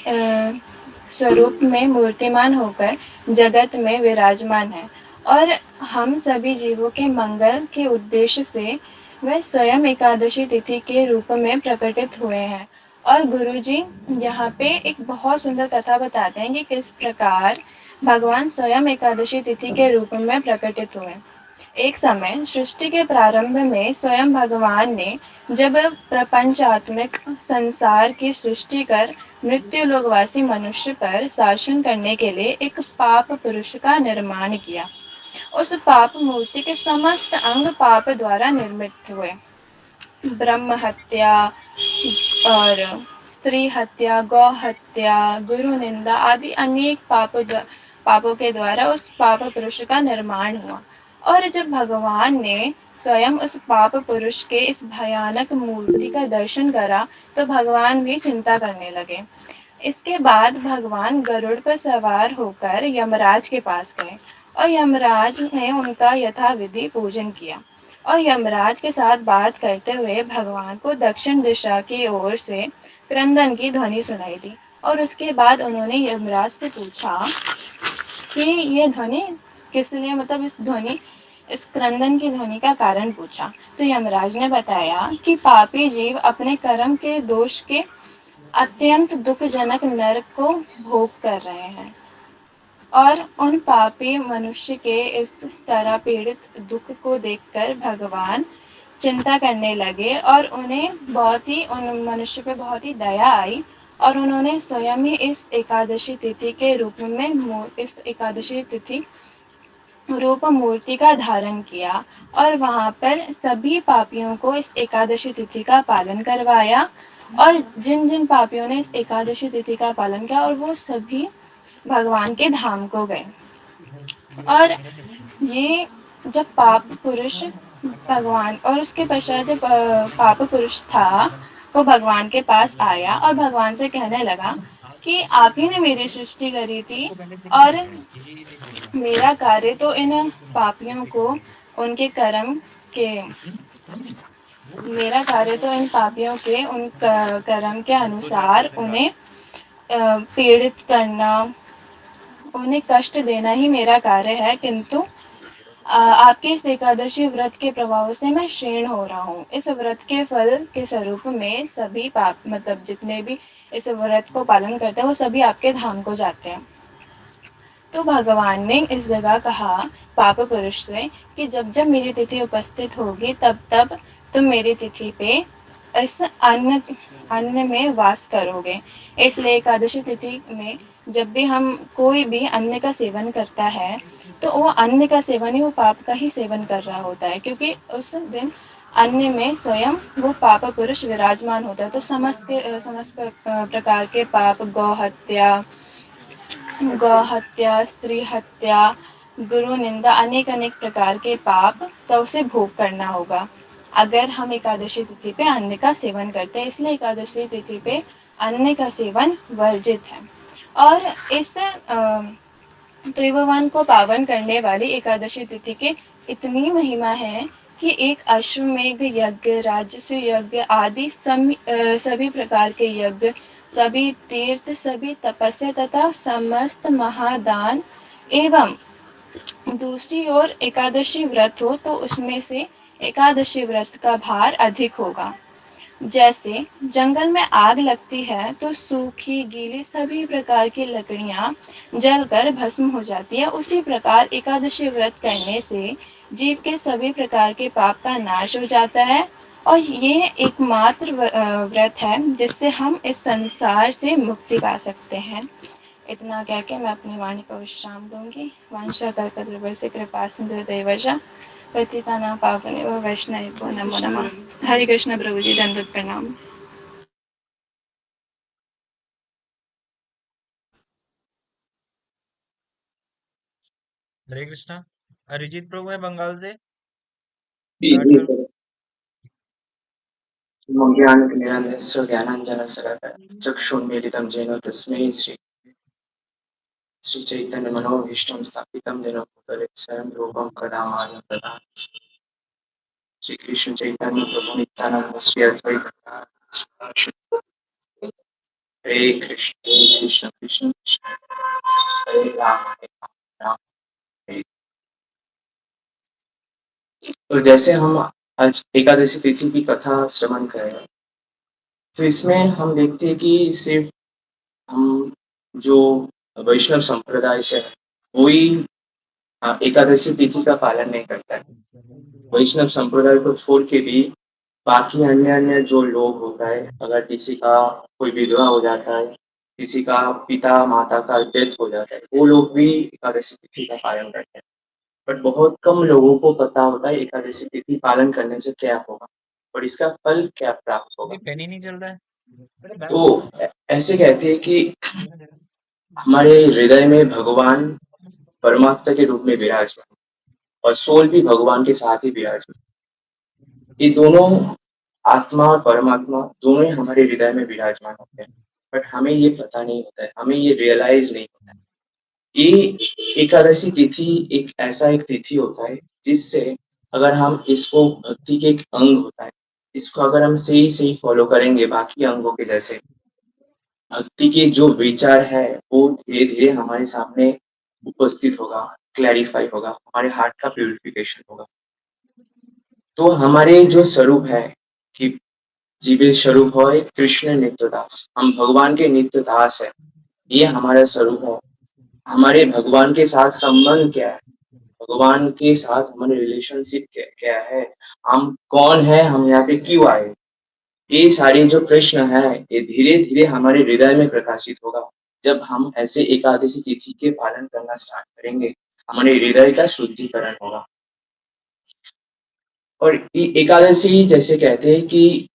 स्वरूप में मूर्तिमान होकर जगत में विराजमान है और हम सभी जीवों के मंगल के उद्देश्य से वह स्वयं एकादशी तिथि के रूप में प्रकटित हुए हैं। और गुरुजी यहाँ पे एक बहुत सुंदर कथा बताते हैं कि किस प्रकार भगवान स्वयं एकादशी तिथि के रूप में प्रकटित हुए। एक समय सृष्टि के प्रारंभ में स्वयं भगवान ने जब प्रपंचात्मक संसार की सृष्टि कर मृत्यु लोकवासी मनुष्य पर शासन करने के लिए एक पाप पुरुष का निर्माण किया। उस पाप मूर्ति के समस्त अंग पाप द्वारा निर्मित हुए। ब्रह्म हत्या और स्त्री हत्या, गौ हत्या, गुरु निंदा आदि अनेक पापों के द्वारा उस पाप पुरुष का निर्माण हुआ। और जब भगवान ने स्वयं उस पाप पुरुष के इस भयानक मूर्ति का दर्शन करा तो भगवान भी चिंता करने लगे। इसके बाद भगवान गरुड़ पर सवार होकर यमराज के पास गए और यमराज ने उनका यथाविधि पूजन किया और यमराज के साथ बात करते हुए भगवान को दक्षिण दिशा की ओर से क्रंदन की ध्वनि सुनाई दी। और उसके बाद उन्होंने यमराज से पूछा कि ये ध्वनि किस लिए, मतलब इस क्रंदन की ध्वनि का कारण पूछा। तो यमराज ने बताया कि पापी जीव अपने कर्म के दोष के अत्यंत दुखजनक नरक को भोग कर रहे हैं और उन पापी मनुष्य के इस तरह पीड़ित दुख को देखकर भगवान चिंता करने लगे और उन मनुष्य पे बहुत ही दया आई और उन्होंने स्वयं ही इस एकादशी तिथि के रूप में इस एकादशी तिथि रूप मूर्ति का धारण किया और वहां पर सभी पापियों को इस एकादशी तिथि का पालन करवाया। और जिन जिन पापियों ने इस एकादशी तिथि का पालन किया और वो सभी भगवान के धाम को गए। और ये जब पाप पुरुष भगवान और उसके पश्चात जब पाप पुरुष था वो भगवान के पास आया और भगवान से कहने लगा कि आप ही ने मेरी सृष्टि करी थी और मेरा कार्य तो इन पापियों को उनके कर्म के मेरा कार्य तो इन पापियों के उन कर्म के अनुसार उन्हें पीड़ित करना, उन्हें कष्ट देना ही मेरा कार्य है, किंतु आपके इस एकादशी व्रत के प्रभाव से मैं क्षीण हो रहा हूँ। इस व्रत के फल के स्वरूप में सभी पाप मतलब जितने भी इस व्रत को पालन करते हैं वो सभी आपके धाम को जाते हैं। तो भगवान ने इस जगह कहा पाप पुरुष से कि जब जब मेरी तिथि उपस्थित होगी तब तब तुम मेरी तिथि पे इस अन्न में वास करोगे। इसलिए एकादशी तिथि में जब भी हम कोई भी अन्न का सेवन करता है तो वो अन्न का सेवन ही वो पाप का ही सेवन कर रहा होता है, क्योंकि उस दिन अन्न में स्वयं वो पाप पुरुष विराजमान होता है। तो समस्त प्रकार के पाप, गौ हत्या, स्त्री हत्या, गुरु निंदा, अनेक अनेक प्रकार के पाप का उसे भोग करना होगा अगर हम एकादशी तिथि पे अन्न का सेवन करते हैं। इसलिए एकादशी तिथि पे अन्न का सेवन वर्जित है। और इस त्रिभुवन को पावन करने वाली एकादशी तिथि के इतनी महिमा है कि एक अश्वमेघ यज्ञ, राजस्व यज्ञ आदि सभी प्रकार के यज्ञ, सभी तीर्थ, सभी तपस्या तथा समस्त महादान एवं दूसरी ओर एकादशी व्रत हो तो उसमें से एकादशी व्रत का भार अधिक होगा। जैसे जंगल में आग लगती है तो सूखी गीली सभी प्रकार की लकड़ियां जलकर भस्म हो जाती है, उसी प्रकार एकादशी व्रत करने से जीव के सभी प्रकार के पाप का नाश हो जाता है। और ये एकमात्र व्रत है जिससे हम इस संसार से मुक्ति पा सकते हैं। इतना कह के मैं अपनी वाणी को विश्राम दूंगी। वंशा कल्पद्रुभ से कृपा सिंधु देवर्षा पतितानां पावनेभ्यो वैष्णवेभ्यो नमो नमः। हरे कृष्ण प्रभु जी, दंडवत प्रणाम। हरे कृष्णा। अरिजीत प्रभु है बंगाल से, जी स्टार्ट जी करो। सर। ज्ञानाञ्जनस्य ज्ञानाञ्जनशलाकया चक्षुन्मीलितं येन तस्मै श्रीचैतन्यमनोभीष्टं स्थापितं येन भूतले स्वयं रूपं कदा माह्यं ददाति। श्री कृष्ण चैतन्य प्रभु नित्यानंद श्री अद्वैत हरे कृष्ण कृष्ण कृष्ण हरे राम राम हरे। तो जैसे हम आज एकादशी तिथि की कथा श्रवण कर रहे हैं, तो इसमें हम देखते हैं कि सिर्फ हम जो वैष्णव संप्रदाय से है वही एकादशी तिथि का पालन नहीं करता है। वैष्णव संप्रदाय को छोड़ के भी बाकी अन्य जो लोग होता है, अगर किसी का कोई विधवा हो जाता है, किसी का पिता माता का डेथ हो जाता है, वो लोग भी एकादशी तिथि का पालन करते हैं। बट बहुत कम लोगों को पता होता है एकादशी तिथि पालन करने से क्या होगा और इसका फल क्या प्राप्त होगा। पेन ही नहीं चल रहा है। तो ऐसे कहते हैं कि हमारे हृदय में भगवान परमात्मा के रूप में विराजमान और सोल भी भगवान के साथ ही विराजमान। ये दोनों आत्मा और परमात्मा दोनों ही हमारे हृदय में विराजमान होते हैं, बट हमें ये पता नहीं होता है, हमें ये रियलाइज नहीं होता है। ये एकादशी तिथि एक ऐसा एक तिथि होता है जिससे अगर हम इसको भक्ति के एक अंग होता है, इसको अगर हम सही फॉलो करेंगे बाकी अंगों के जैसे, भक्ति के जो विचार है वो धीरे धीरे हमारे सामने उपस्थित होगा, क्लैरिफाई होगा, हमारे हार्ट का प्यूरिफिकेशन होगा। तो हमारे जो स्वरूप है कि जीवे स्वरूप है कृष्ण नित्यदास, हम भगवान के नित्यदास है, ये हमारा स्वरूप है। हमारे भगवान के साथ संबंध क्या है, भगवान के साथ हमारे रिलेशनशिप क्या है, हम कौन है, हम यहाँ पे क्यों आए, ये सारे जो प्रश्न है ये धीरे धीरे हमारे हृदय में प्रकाशित होगा। जब हम ऐसे एकादशी तिथि के पालन करना स्टार्ट करेंगे, हमारे हृदय का शुद्धिकरण होगा। और एकादशी जैसे कहते हैं कि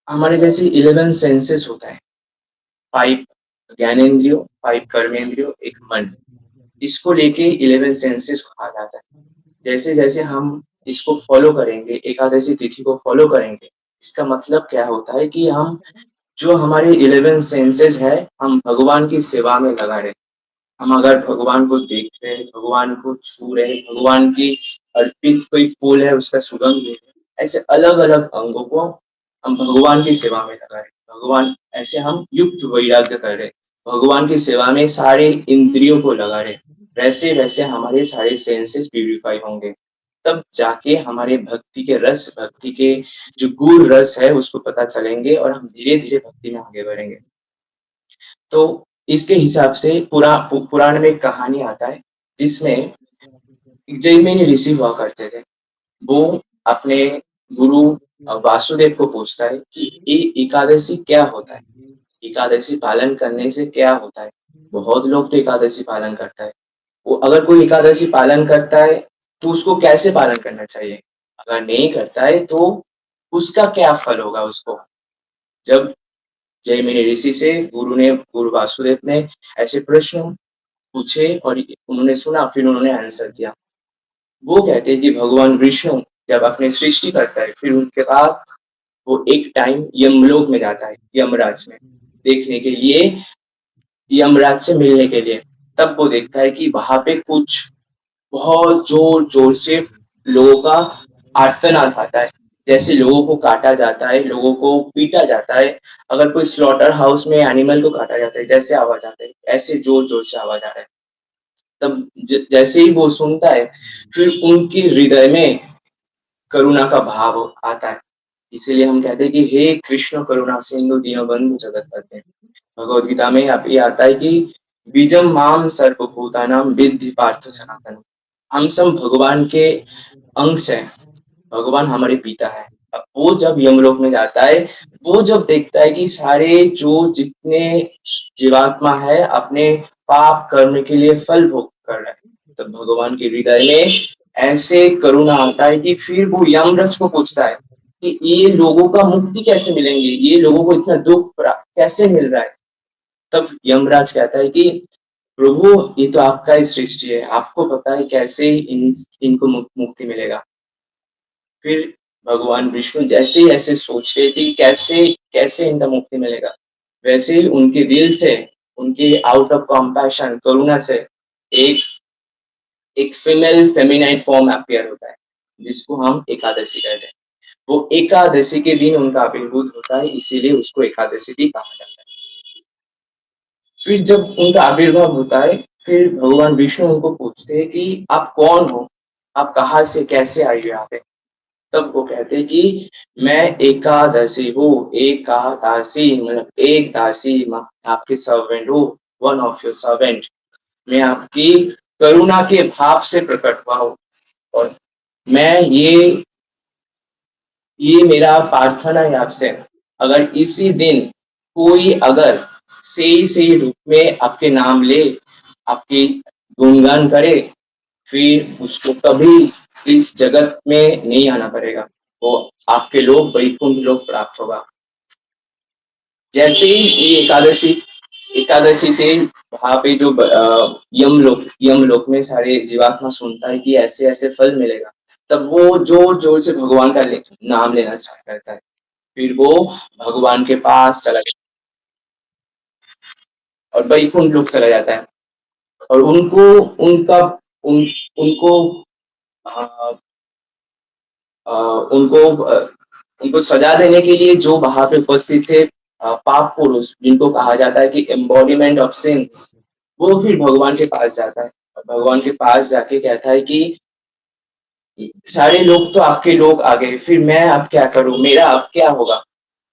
हमारे जैसे 11 सेंसेस होता है, 5 ज्ञानेंद्रियो, 5 कर्मेंद्रियो, एक मन, इसको लेके 11 सेंसेस कहा जाता है। जैसे जैसे हम इसको फॉलो करेंगे, एकादशी तिथि को फॉलो करेंगे, इसका मतलब क्या होता है कि हम जो हमारे 11 सेंसेस है, हम भगवान की सेवा में लगा रहे। हम अगर भगवान को देख रहे, भगवान को छू रहे, भगवान की अर्पित कोई फूल है उसका सुगंध ले रहे, ऐसे अलग अलग अंगों को हम भगवान की सेवा में लगा रहे। भगवान ऐसे हम युक्त वैराग्य कर रहे, भगवान की सेवा में सारे इंद्रियों को लगा रहे, वैसे वैसे हमारे सारे सेंसेस प्यूरिफाई होंगे, तब जाके हमारे भक्ति के रस, भक्ति के जो गुण रस है उसको पता चलेंगे और हम धीरे धीरे भक्ति में आगे बढ़ेंगे। तो इसके हिसाब से पुराण में एक कहानी आता है जिसमें जैमिनी ऋषि हुआ करते थे। वो अपने गुरु वासुदेव को पूछता है कि ये एकादशी क्या होता है, एकादशी पालन करने से क्या होता है। बहुत लोग तो एकादशी पालन करता है, वो अगर कोई एकादशी पालन करता है तो उसको कैसे पालन करना चाहिए, अगर नहीं करता है तो उसका क्या फल होगा उसको। जब जैमिनी ऋषि से गुरु वासुदेव ने ऐसे प्रश्न पूछे और उन्होंने सुना, फिर उन्होंने आंसर दिया। वो कहते हैं कि भगवान विष्णु जब अपने सृष्टि करता है, फिर उनके बाद वो एक टाइम यमलोक में जाता है, यमराज में देखने के लिए, यमराज से मिलने के लिए। तब वो देखता है कि वहां पे कुछ बहुत जोर जोर से लोगों का आर्तनाद आता है, जैसे लोगों को काटा जाता है, लोगों को पीटा जाता है। अगर कोई स्लॉटर हाउस में एनिमल को काटा जाता है जैसे आवाज आता है, ऐसे जोर जोर से आवाज आ रहा है। तब जैसे ही वो सुनता है, फिर उनके हृदय में करुणा का भाव आता है। इसीलिए हम कहते हैं कि हे कृष्ण करुणा सिंधु दीनबंधु जगतपते। भगवद गीता में ये आता है कि बीजम माम सर्वभूतानां विद्धि पार्थ सनातन। हम सब भगवान के अंश हैं, भगवान हमारे पिता है। अब वो जब यमलोक में जाता है, वो जब देखता है कि सारे जो जितने जीवात्मा है अपने पाप कर्म के लिए फल भोग कर रहा है, तब भगवान के हृदय में ऐसे करुणा आता है कि फिर वो यमराज को पूछता है कि ये लोगों का मुक्ति कैसे मिलेंगे, ये लोगों को इतना दुख कैसे मिल रहा है। तब यमराज कहता है कि प्रभु ये तो आपका ही सृष्टि है, आपको पता है कैसे इनको मुक्ति मिलेगा। फिर भगवान विष्णु जैसे ही ऐसे सोच रहे थे कैसे कैसे इनका मुक्ति मिलेगा, वैसे ही उनके दिल से, उनके आउट ऑफ कॉम्पैशन करुणा से एक फीमेल फेमिनाइन फॉर्म अपीयर होता है। जिसको हम एकादशी कहते हैं। वो एकादशी के दिन उनका आविर्भूत होता है, इसीलिए उसको एकादशी भी कहा जाता है। फिर जब उनका आविर्भाव होता है, फिर भगवान विष्णु उनको पूछते हैं कि आप कौन हो, आप कहाँ से कैसे आए हो यहाँ पे। तब वो कहते हैं कि मैं एकादशी हूँ, एकादशी मतलब एक दासी, मैं आपकी सर्वेंट हूँ, वन ऑफ योर सर्वेंट। मैं आपकी करुणा के भाव से प्रकट हुआ हूँ, और मैं ये मेरा प्रार्थना है आपसे, अगर इसी दिन कोई अगर सही रूप में आपके नाम ले, आपकी गुणगान करे, फिर उसको कभी इस जगत में नहीं आना पड़ेगा, वो आपके लोग वैकुंठ लोग प्राप्त होगा। जैसे ही ये एकादशी से वहां पे जो यमलोक में सारे जीवात्मा सुनता है कि ऐसे ऐसे फल मिलेगा, तब वो जोर जोर से भगवान का नाम लेना स्टार्ट करता है। फिर वो भगवान के पास चला जाता है और वैकुंठ लोक चला जाता है, और उनको उनका उन, उनको आ, आ, उनको उनको सजा देने के लिए जो वहां पे उपस्थित थे पाप पुरुष, जिनको कहा जाता है कि एम्बॉडीमेंट ऑफ सिंस, वो फिर भगवान के पास जाता है और भगवान के पास जाके कहता है कि सारे लोग तो आपके लोग आ गए, फिर मैं अब क्या करूं, मेरा अब क्या होगा।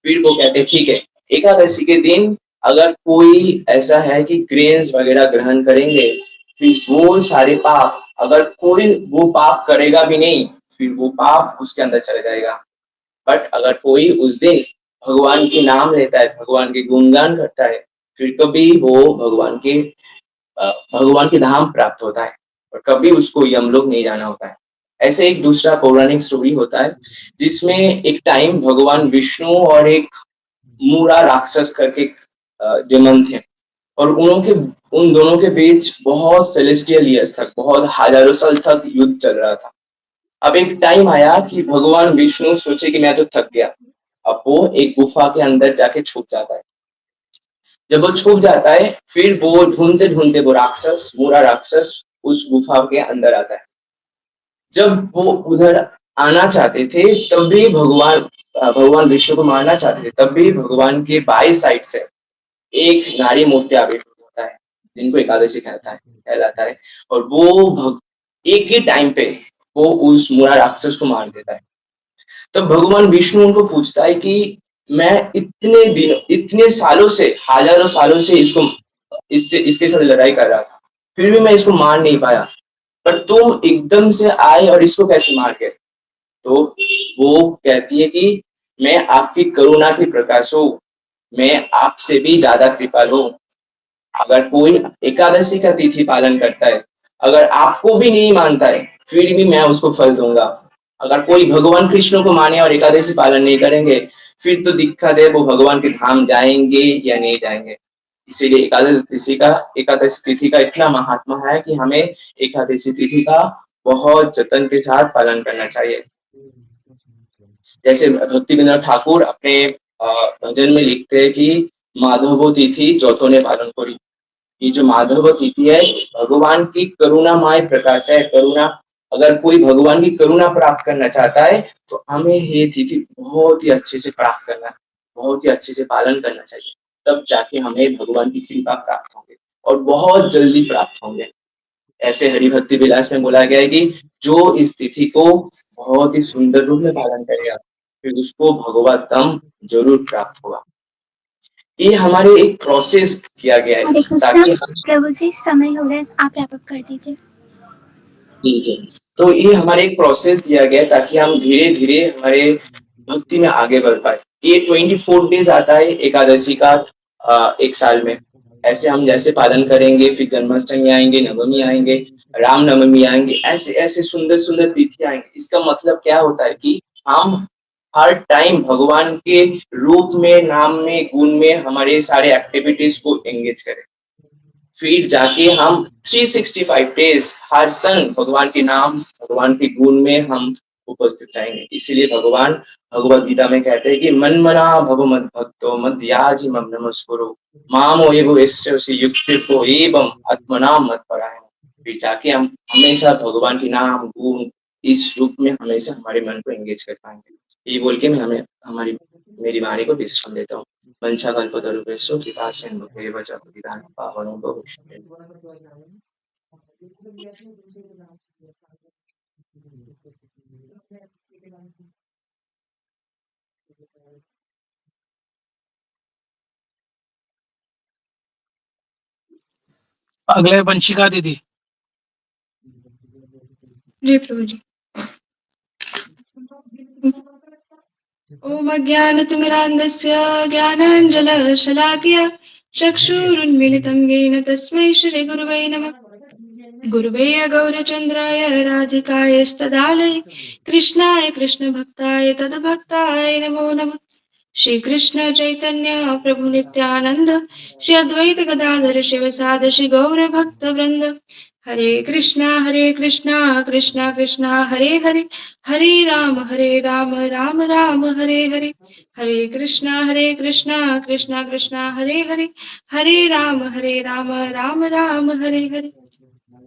फिर वो कहते हैं ठीक है, एकादशी के दिन अगर कोई ऐसा है कि ग्रेन्स वगैरह ग्रहण करेंगे, फिर वो सारे पाप, अगर कोई वो पाप करेगा भी नहीं, फिर वो पाप उसके अंदर चला जाएगा। बट अगर कोई उस दिन भगवान के नाम लेता है, भगवान के गुणगान करता है, फिर कभी वो भगवान के धाम प्राप्त होता है, और कभी उसको यमलोक नहीं जाना होता है। ऐसे एक दूसरा पौराणिक स्टोरी होता है, जिसमें एक टाइम भगवान विष्णु और एक मूरा राक्षस करके डेमन थे, और उन दोनों के बीच बहुत सेलेस्टियल ईयर्स तक, बहुत हजारों साल तक युद्ध चल रहा था। अब एक टाइम आया कि भगवान विष्णु सोचे कि मैं तो थक गया, अब वो एक गुफा के अंदर जाके छुप जाता है। जब वो छुप जाता है, फिर वो ढूंढते ढूंढते वो मूरा राक्षस उस गुफा के अंदर आता है। जब वो उधर आना चाहते थे, तब भी भगवान विष्णु को मारना चाहते थे, तब भी भगवान के बाई साइड से एक नारी मूर्ति आविर्भूत होता है, जिनको एकादशी कहलाता है, और वो एक ही टाइम पे वो उस मूरा राक्षस को मार देता है। तब भगवान विष्णु उनको पूछता है कि मैं इतने सालों से, हजारों सालों से इसके साथ लड़ाई कर रहा था, फिर भी मैं इसको मार नहीं पाया, पर तुम एकदम से आए और इसको कैसे मार गए। तो वो कहती है कि मैं आपकी करुणा की प्रकाश हूँ, मैं आपसे भी ज्यादा कृपालु हूँ। अगर कोई एकादशी का तिथि पालन करता है, अगर आपको भी नहीं मानता है, फिर भी मैं उसको फल दूंगा। अगर कोई भगवान कृष्ण को माने और एकादशी पालन नहीं करेंगे, फिर तो दिक्कत है, वो भगवान के धाम जाएंगे या नहीं जाएंगे। इसीलिए एकादशी तिथि का इतना महात्मा है कि हमें एकादशी तिथि का बहुत जतन के साथ पालन करना चाहिए। जैसे भक्ति विनोद ठाकुर अपने भजन में लिखते हैं कि माधव तिथि जतने पालन करी। ये जो माधव तिथि है, भगवान की करुणामय प्रकाश है। करुणा, अगर कोई भगवान की करुणा प्राप्त करना चाहता है, तो हमें ये तिथि बहुत ही अच्छे से प्राप्त करना है, बहुत ही अच्छे से पालन करना चाहिए, तब जाके हमें भगवान की कृपा प्राप्त होंगे, और बहुत जल्दी प्राप्त होंगे। ऐसे हरिभक्ति विलास में बोला गया है कि जो इस तिथि को बहुत ही सुंदर रूप में पालन करेगा, फिर उसको भगवत धाम जरूर प्राप्त होगा। ये हमारे एक प्रोसेस किया गया है हरे कृष्णा ताकि प्रभु जी, समय हो गया, आप रैप अप कर दीजिए। ठीक है, तो ये हमारे एक प्रोसेस दिया गया है ताकि हम धीरे धीरे हमारे भक्ति में आगे बढ़ पाए। ये 24 डेज आता है एकादशी का एक साल में। ऐसे हम जैसे पालन करेंगे, फिर जन्माष्टमी आएंगे, नवमी आएंगे, रामनवमी आएंगे, ऐसे ऐसे सुंदर सुंदर तिथि आएंगे। इसका मतलब क्या होता है कि हम हर टाइम भगवान के रूप में, नाम में, गुण में हमारे सारे एक्टिविटीज को एंगेज करें। फिर जाके हम 365 डेज हर सन भगवान के नाम, भगवान के गुण में हम उपस्थित रहेंगे। इसीलिए भगवान भगवद गीता में कहते हैं कि मन मना भव मद भक्तो मद्याजी मम नमस्कुरु मामो एवो यस्योसि युक्तिर्भो एवं आत्मनाम मत परायण। फिर जाके हम हमेशा भगवान के नाम, गुण इस रूप में हमेशा हमारे मन को एंगेज कर पाएंगे। ये बोल के मैं मेरी वाणी को विश्राम देता हूँ। वंशा कल्पतरुभ्यश्च कृपा सिन्धुभ्येव च पतितानां पावनेभ्यो वैष्णवेभ्यो। अगले वंशिका दीदी। जी प्रभु जी। ओम अज्ञानतिमिरान्धस्य ज्ञानाञ्जनशलाकया चक्षुरुन्मीलितं येन तस्मै श्रीगुरुवे नमः। गुरुवे गौरचन्द्राय राधिकायस्तदालये कृष्णाय कृष्णभक्ताय तद्भक्ताय नमो नमः। श्री कृष्ण चैतन्य प्रभु नित्यानंद श्री अद्वैत गदाधर शिवसादि गौर भक्त वृंद। हरे कृष्णा कृष्णा कृष्णा हरे हरे, हरे राम राम राम हरे हरे। हरे कृष्णा कृष्णा कृष्णा हरे हरे, हरे राम राम राम हरे हरे।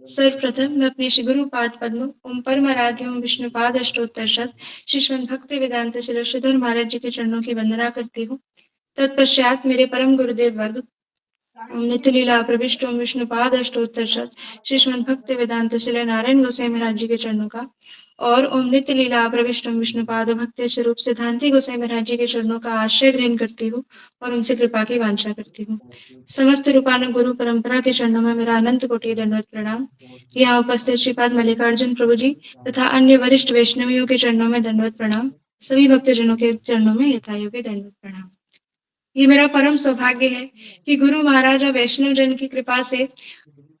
सर्वप्रथम मैं अपने श्री गुरु पाद पद्म ओम परम आराध्य ओम विष्णुपाद अष्टोत्तर शत श्रीमद् भक्ति वेदांत श्री श्रीधर महाराज जी के चरणों की वंदना करती हूँ। तत्पश्चात मेरे परम गुरुदेव वर्ग ओम नित्य लीला प्रविष्ट ओम विष्णुपाद अष्टोत्तर शत श्रीमद् भक्ति वेदांत श्री नारायण गोसाई महाराज जी के चरणों का और ओम नित्य लीला प्रविष्ट ओम विष्णुपाद भक्ति स्वरूप सिद्धांति गोसाई महाराज जी के चरणों का आश्रय ग्रहण करती हूँ और उनसे कृपा की वांछा करती हूँ। समस्त रूपान गुरु परंपरा के चरणों में मेरा अनंत कोटि दंडवत प्रणाम। यहाँ उपस्थित श्रीपाद मल्लिकार्जुन प्रभु जी तथा अन्य वरिष्ठ वैष्णवियों के चरणों में दंडवत प्रणाम। सभी भक्तजनों के चरणों में यथायोग्य दंडवत प्रणाम। ये मेरा परम सौभाग्य है कि गुरु महाराज और वैष्णव जन की कृपा से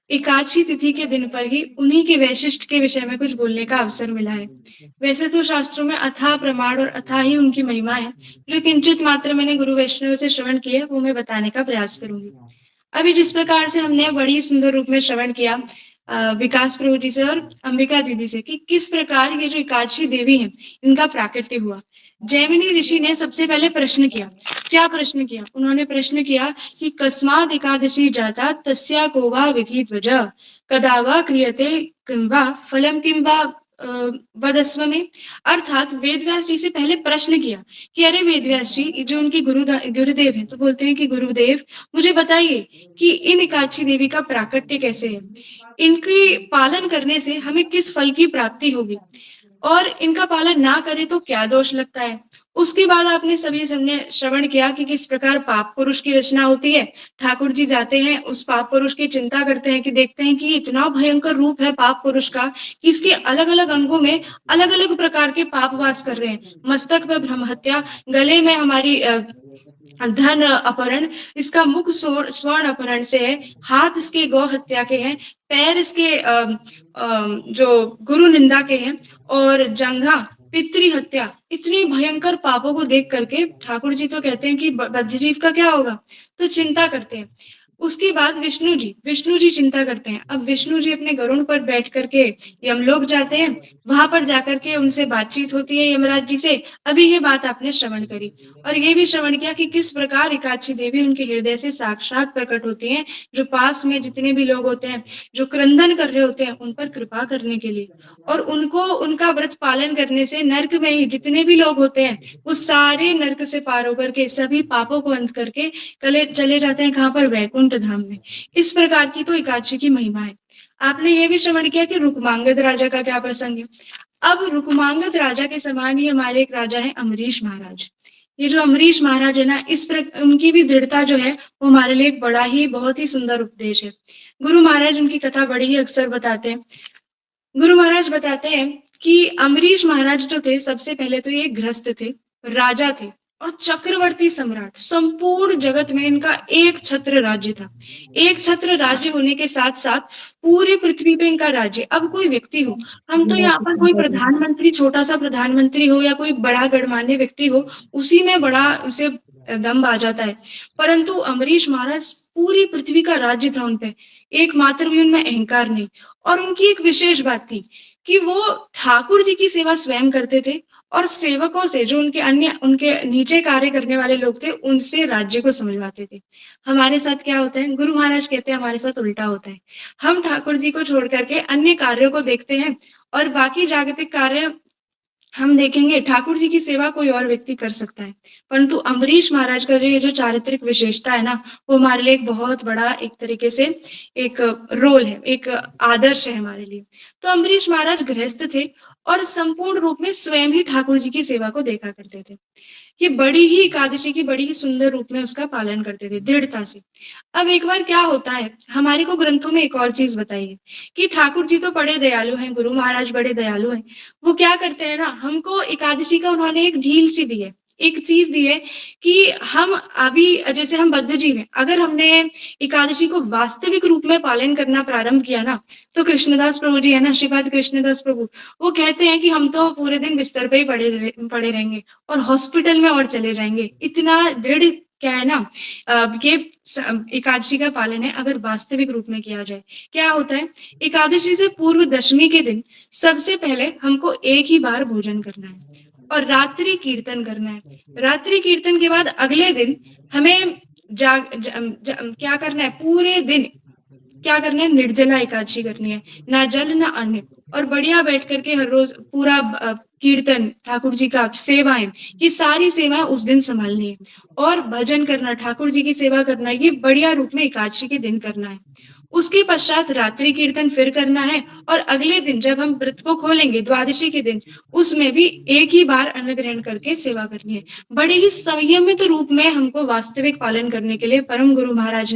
एकादशी तिथि के दिन पर ही उन्हीं के वैशिष्ट के विषय में कुछ बोलने का अवसर मिला है। वैसे तो शास्त्रों में अथाह प्रमाण और अथाह ही उनकी महिमा है, जो किंचित मात्र मैंने गुरु वैष्णव से श्रवण किया वो मैं बताने का प्रयास करूंगी। अभी जिस प्रकार से हमने बड़ी सुंदर रूप में श्रवण किया विकास प्रभु जी से और अंबिका दीदी से कि किस प्रकार ये जो एकादशी देवी हैं इनका प्राकट्य हुआ। जैमिनी ऋषि ने सबसे पहले प्रश्न किया। क्या प्रश्न किया? उन्होंने प्रश्न किया कि कस्माद एकादशी जाता तस्या को वा विधि ध्वज कदा वा क्रियते किं वा फलम किं वा वदस्व में। अर्थात वेदव्यास जी से पहले प्रश्न किया कि अरे वेदव्यास जी, जो उनकी गुरुदेव हैं, तो बोलते हैं कि गुरुदेव मुझे बताइए कि इन एकादशी देवी का प्राकट्य कैसे है, इनके पालन करने से हमें किस फल की प्राप्ति होगी और इनका पालन ना करे तो क्या दोष लगता है। उसके बाद आपने सभी सबने श्रवण किया कि किस प्रकार पाप पुरुष की रचना होती है। ठाकुर जी जाते हैं उस पाप पुरुष की चिंता करते हैं कि देखते हैं कि इतना भयंकर रूप है पाप पुरुष का कि इसके अलग अलग अंगों में अलग अलग प्रकार के पाप वास कर रहे हैं। मस्तक पे ब्रह्म हत्या, गले में हमारी धन अपहरण, इसका मुख स्वर्ण अपहरण से है, हाथ इसके गौ हत्या के हैं, पैर इसके जो गुरु निंदा के हैं और जंघा पितृ हत्या। इतनी भयंकर पापों को देख करके ठाकुर जी तो कहते हैं कि बद्धजीव का क्या होगा, तो चिंता करते हैं। उसके बाद विष्णु जी चिंता करते हैं। अब विष्णु जी अपने गरुड़ पर बैठ करके यमलोक जाते हैं, वहां पर जाकर के उनसे बातचीत होती है यमराज जी से। अभी ये बात आपने श्रवण करी और ये भी श्रवण किया कि किस प्रकार एकादशी देवी उनके हृदय से साक्षात प्रकट होती हैं, जो पास में जितने भी लोग होते हैं जो क्रंदन कर रहे होते हैं उन पर कृपा करने के लिए, और उनको उनका व्रत पालन करने से नरक में ही जितने भी लोग होते हैं वो सारे नरक से पार होकर के सभी पापों को अंत करके चले जाते हैं कहाँ पर, वैकुंठ धाम में। इस प्रकार की तो एकादशी की महिमा है। आपने ये भी श्रवण किया कि रुक्मांगद राजा का क्या प्रसंग है। अब रुक्मांगद राजा के समान ही हमारे एक राजा है अम्बरीश महाराज। ये जो अम्बरीश महाराज है ना, उनकी भी दृढ़ता जो है वो हमारे लिए एक बड़ा ही बहुत ही सुंदर उपदेश है। गुरु महाराज उनकी कथा बड़ी ही अक्सर बताते हैं। गुरु महाराज बताते हैं कि अम्बरीश महाराज जो थे, सबसे पहले तो ये गृहस्थ थे, राजा थे और चक्रवर्ती सम्राट। संपूर्ण जगत में इनका एक छत्र राज्य था। एक छत्र राज्य होने के साथ साथ पूरी पृथ्वी पे इनका राज्य। अब कोई व्यक्ति हो, हम तो यहाँ पर कोई प्रधानमंत्री, छोटा सा प्रधानमंत्री हो या कोई बड़ा गणमान्य व्यक्ति हो, उसी में बड़ा उसे दम्भ आ जाता है, परंतु अम्बरीश महाराज पूरी पृथ्वी का राज्य था उन पे, एकमात्र भी उनमें अहंकार नहीं। और उनकी एक विशेष बात थी कि वो ठाकुर जी की सेवा स्वयं करते थे और सेवकों से, जो उनके नीचे कार्य करने वाले लोग थे, उनसे राज्य को समझवाते थे। हमारे साथ क्या होता है, गुरु महाराज कहते हैं हमारे साथ उल्टा होता है। हम ठाकुर जी को छोड़ करके अन्य कार्यों को देखते हैं और बाकी जागतिक कार्य हम देखेंगे, ठाकुर जी की सेवा कोई और व्यक्ति कर सकता है, परंतु अम्बरीश महाराज का ये जो चारित्रिक विशेषता है ना, वो हमारे लिए एक बहुत बड़ा एक तरीके से एक रोल है, एक आदर्श है हमारे लिए। तो अम्बरीश महाराज गृहस्थ थे और संपूर्ण रूप में स्वयं ही ठाकुर जी की सेवा को देखा करते थे। ये बड़ी ही एकादशी की बड़ी ही सुंदर रूप में उसका पालन करते थे दृढ़ता से। अब एक बार क्या होता है, हमारे को ग्रंथों में एक और चीज बताई है कि ठाकुर जी तो बड़े दयालु हैं, गुरु महाराज बड़े दयालु हैं। वो क्या करते हैं ना, हमको एकादशी का उन्होंने एक ढील सी दी है, एक चीज दी है कि हम अभी जैसे हम बद्ध जीव हैं, अगर हमने एकादशी को वास्तविक रूप में पालन करना प्रारंभ किया ना, तो कृष्णदास प्रभु जी है ना, श्रीपाद कृष्णदास प्रभु, वो कहते हैं कि हम तो पूरे दिन बिस्तर पे ही पड़े रहेंगे और हॉस्पिटल में और चले जाएंगे। इतना दृढ़ क्या है ना, ये एकादशी का पालन है अगर वास्तविक रूप में किया जाए। क्या होता है, एकादशी से पूर्व दशमी के दिन सबसे पहले हमको एक ही बार भोजन करना है और रात्रि कीर्तन करना है। रात्रि कीर्तन के बाद अगले दिन हमें क्या करना है, पूरे दिन क्या करना है, निर्जला एकादशी करनी है, ना जल ना अन्न, और बढ़िया बैठ करके हर रोज पूरा कीर्तन, ठाकुर जी का सेवाएं, ये सारी सेवाएं उस दिन संभालनी है और भजन करना, ठाकुर जी की सेवा करना, ये बढ़िया रूप में एकादशी के दिन करना है। उसके पश्चात रात्रि कीर्तन फिर करना है और अगले दिन जब हम व्रत को खोलेंगे द्वादशी के दिन, उसमें भी एक ही बार अन्न ग्रहण करके सेवा करनी है। बड़े ही संयमित रूप में हमको वास्तविक पालन करने के लिए परम गुरु महाराज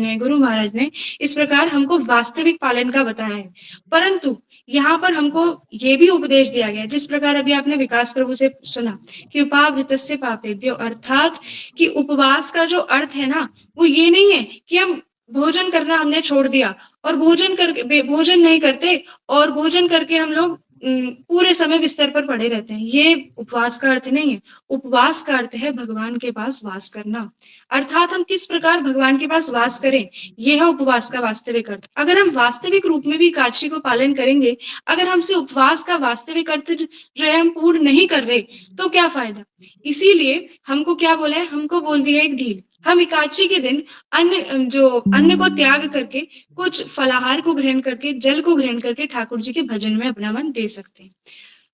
ने इस प्रकार हमको वास्तविक पालन का बताया है। परंतु यहाँ पर हमको ये भी उपदेश दिया गया, जिस प्रकार अभी आपने विकास प्रभु से सुना कि उपावृतस्य पापेभ्यो, अर्थात कि उपवास का जो अर्थ है ना, वो ये नहीं है कि हम भोजन करना हमने छोड़ दिया और भोजन नहीं करते और भोजन करके हम लोग पूरे समय बिस्तर पर पड़े रहते हैं। ये उपवास का अर्थ नहीं है। उपवास का अर्थ है भगवान के पास वास करना, अर्थात हम किस प्रकार भगवान के पास वास करें, यह है उपवास का वास्तविक अर्थ। अगर हम वास्तविक रूप में भी एकादशी को पालन करेंगे, अगर हमसे उपवास का वास्तविक अर्थ जो है हम पूर्ण नहीं कर रहे, तो क्या फायदा। इसीलिए हमको क्या बोला है, हमको बोल दिया एक ढील, हम एकादशी के दिन अन्न को त्याग करके, कुछ फलाहार को ग्रहण करके, जल को ग्रहण करके ठाकुर जी के भजन में अपना मन दे सकते हैं।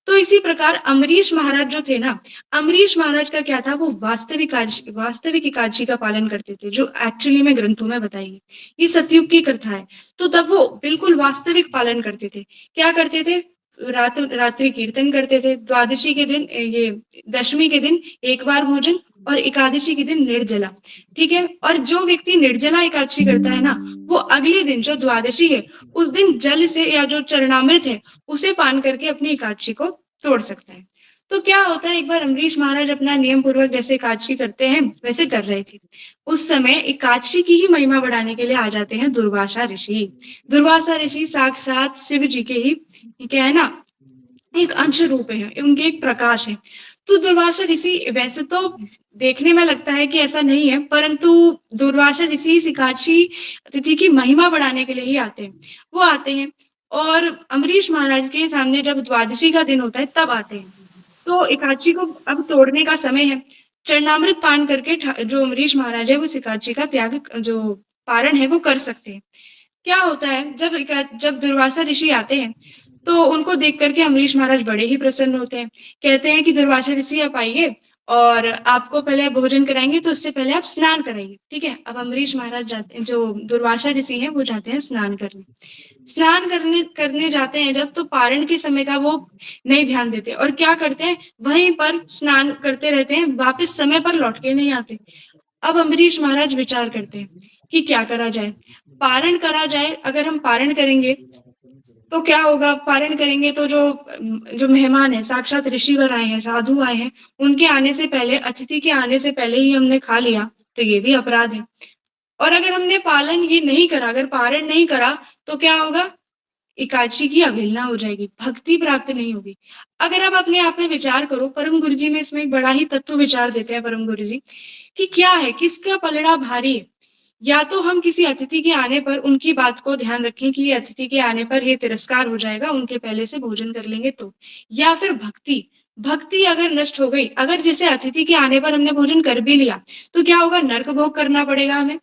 तो इसी प्रकार अम्बरीश महाराज जो थे ना, अम्बरीश महाराज का क्या था, वो वास्तविक एकादशी का पालन करते थे, जो एक्चुअली में ग्रंथों में बताई है। ये सतयुग की कथा है, तो तब वो बिल्कुल वास्तविक पालन करते थे। क्या करते थे, रात्रि कीर्तन करते थे, द्वादशी के दिन, ये दशमी के दिन एक बार भोजन और एकादशी के दिन निर्जला, ठीक है। और जो व्यक्ति निर्जला एकादशी करता है ना, वो अगले दिन जो द्वादशी है, उस दिन जल से या जो चरणामृत है उसे पान करके अपनी एकादशी को तोड़ सकता है। तो क्या होता है, एक बार अम्बरीश महाराज अपना नियम पूर्वक जैसे एकादशी करते हैं वैसे कर रहे थे, उस समय एकादशी की ही महिमा बढ़ाने के लिए आ जाते हैं दुर्वासा ऋषि। दुर्वासा ऋषि साक्षात शिव जी के ही क्या है ना, एक अंश रूप है, उनके एक प्रकाश है। तो दुर्वासा ऋषि, वैसे तो देखने में लगता है कि ऐसा नहीं है, परंतु दुर्वासा ऋषि एकादशी तिथि की महिमा बढ़ाने के लिए ही आते हैं। वो आते हैं और अम्बरीश महाराज के सामने जब द्वादशी का दिन होता है तब आते हैं। तो एकादशी को अब तोड़ने का समय है, चरणामृत पान करके जो अम्बरीश महाराज है वो एकादशी का त्याग, जो पारण है वो कर सकते हैं। क्या होता है, जब दुर्वासा ऋषि आते हैं तो उनको देख करके अम्बरीश महाराज बड़े ही प्रसन्न होते हैं। कहते हैं कि दुर्वासा ऋषि आप आइए और आपको पहले भोजन कराएंगे, तो उससे पहले आप स्नान कराइए, ठीक है। अब अम्बरीश महाराज जाते हैं, जो दुर्वासा ऋषि हैं वो जाते हैं स्नान करने जाते हैं जब, तो पारण के समय का वो नहीं ध्यान देते और क्या करते हैं, वहीं पर स्नान करते रहते हैं, वापस समय पर लौट के नहीं आते। अब अम्बरीश महाराज विचार करते हैं कि क्या करा जाए, पारण करा जाए। अगर हम पारण करेंगे तो क्या होगा, पारण करेंगे तो जो मेहमान है, साक्षात ऋषिवर आए हैं, साधु आए हैं, उनके आने से पहले, अतिथि के आने से पहले ही हमने खा लिया तो ये भी अपराध है। और अगर हमने पालन ये नहीं करा, अगर पारण नहीं करा, तो क्या होगा, एकादशी की अवहेलना हो जाएगी, भक्ति प्राप्त नहीं होगी। अगर आप अपने आप में विचार करो, परम गुरु जी में इसमें एक बड़ा ही तत्व विचार देते हैं परम गुरु जी कि क्या है, किसका पलड़ा भारी है। या तो हम किसी अतिथि के आने पर उनकी बात को ध्यान रखें कि ये अतिथि के आने पर ये तिरस्कार हो जाएगा, उनके पहले से भोजन कर लेंगे तो, या फिर भक्ति अगर नष्ट हो गई, अगर जैसे अतिथि के आने पर हमने भोजन कर भी लिया तो क्या होगा, नरक भोग करना पड़ेगा हमें।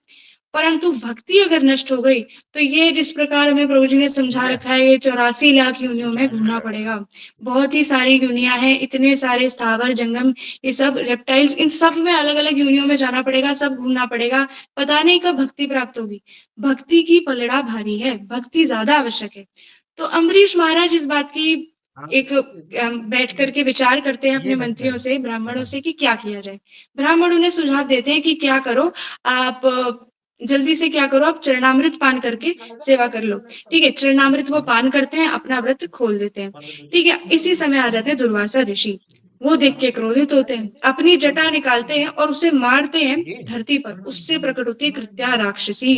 परंतु भक्ति अगर नष्ट हो गई तो ये जिस प्रकार हमें प्रभु जी ने समझा रखा है, ये 84 लाख योनियों में घूमना पड़ेगा। बहुत ही सारी योनियां हैं, इतने सारे स्थावर जंगम, ये सब रेप्टाइल्स, इन सब में अलग अलग योनियों में जाना पड़ेगा, सब घूमना पड़ेगा, पता नहीं कब भक्ति प्राप्त होगी। भक्ति की पलड़ा भारी है, भक्ति ज्यादा आवश्यक है। तो अम्बरीश महाराज इस बात की एक बैठ करके विचार करते हैं अपने मंत्रियों से, ब्राह्मणों से कि क्या किया जाए। ब्राह्मण उन्हें सुझाव देते हैं कि क्या करो आप, जल्दी से क्या करो, आप चरणामृत पान करके सेवा कर लो। ठीक है, चरणामृत वो पान करते हैं, अपना व्रत खोल देते हैं। ठीक है, इसी समय आ जाते हैं दुर्वासा ऋषि। वो देख के क्रोधित होते हैं, अपनी जटा निकालते हैं और उसे मारते हैं धरती पर। उससे प्रकट होती है कृत्या राक्षसी।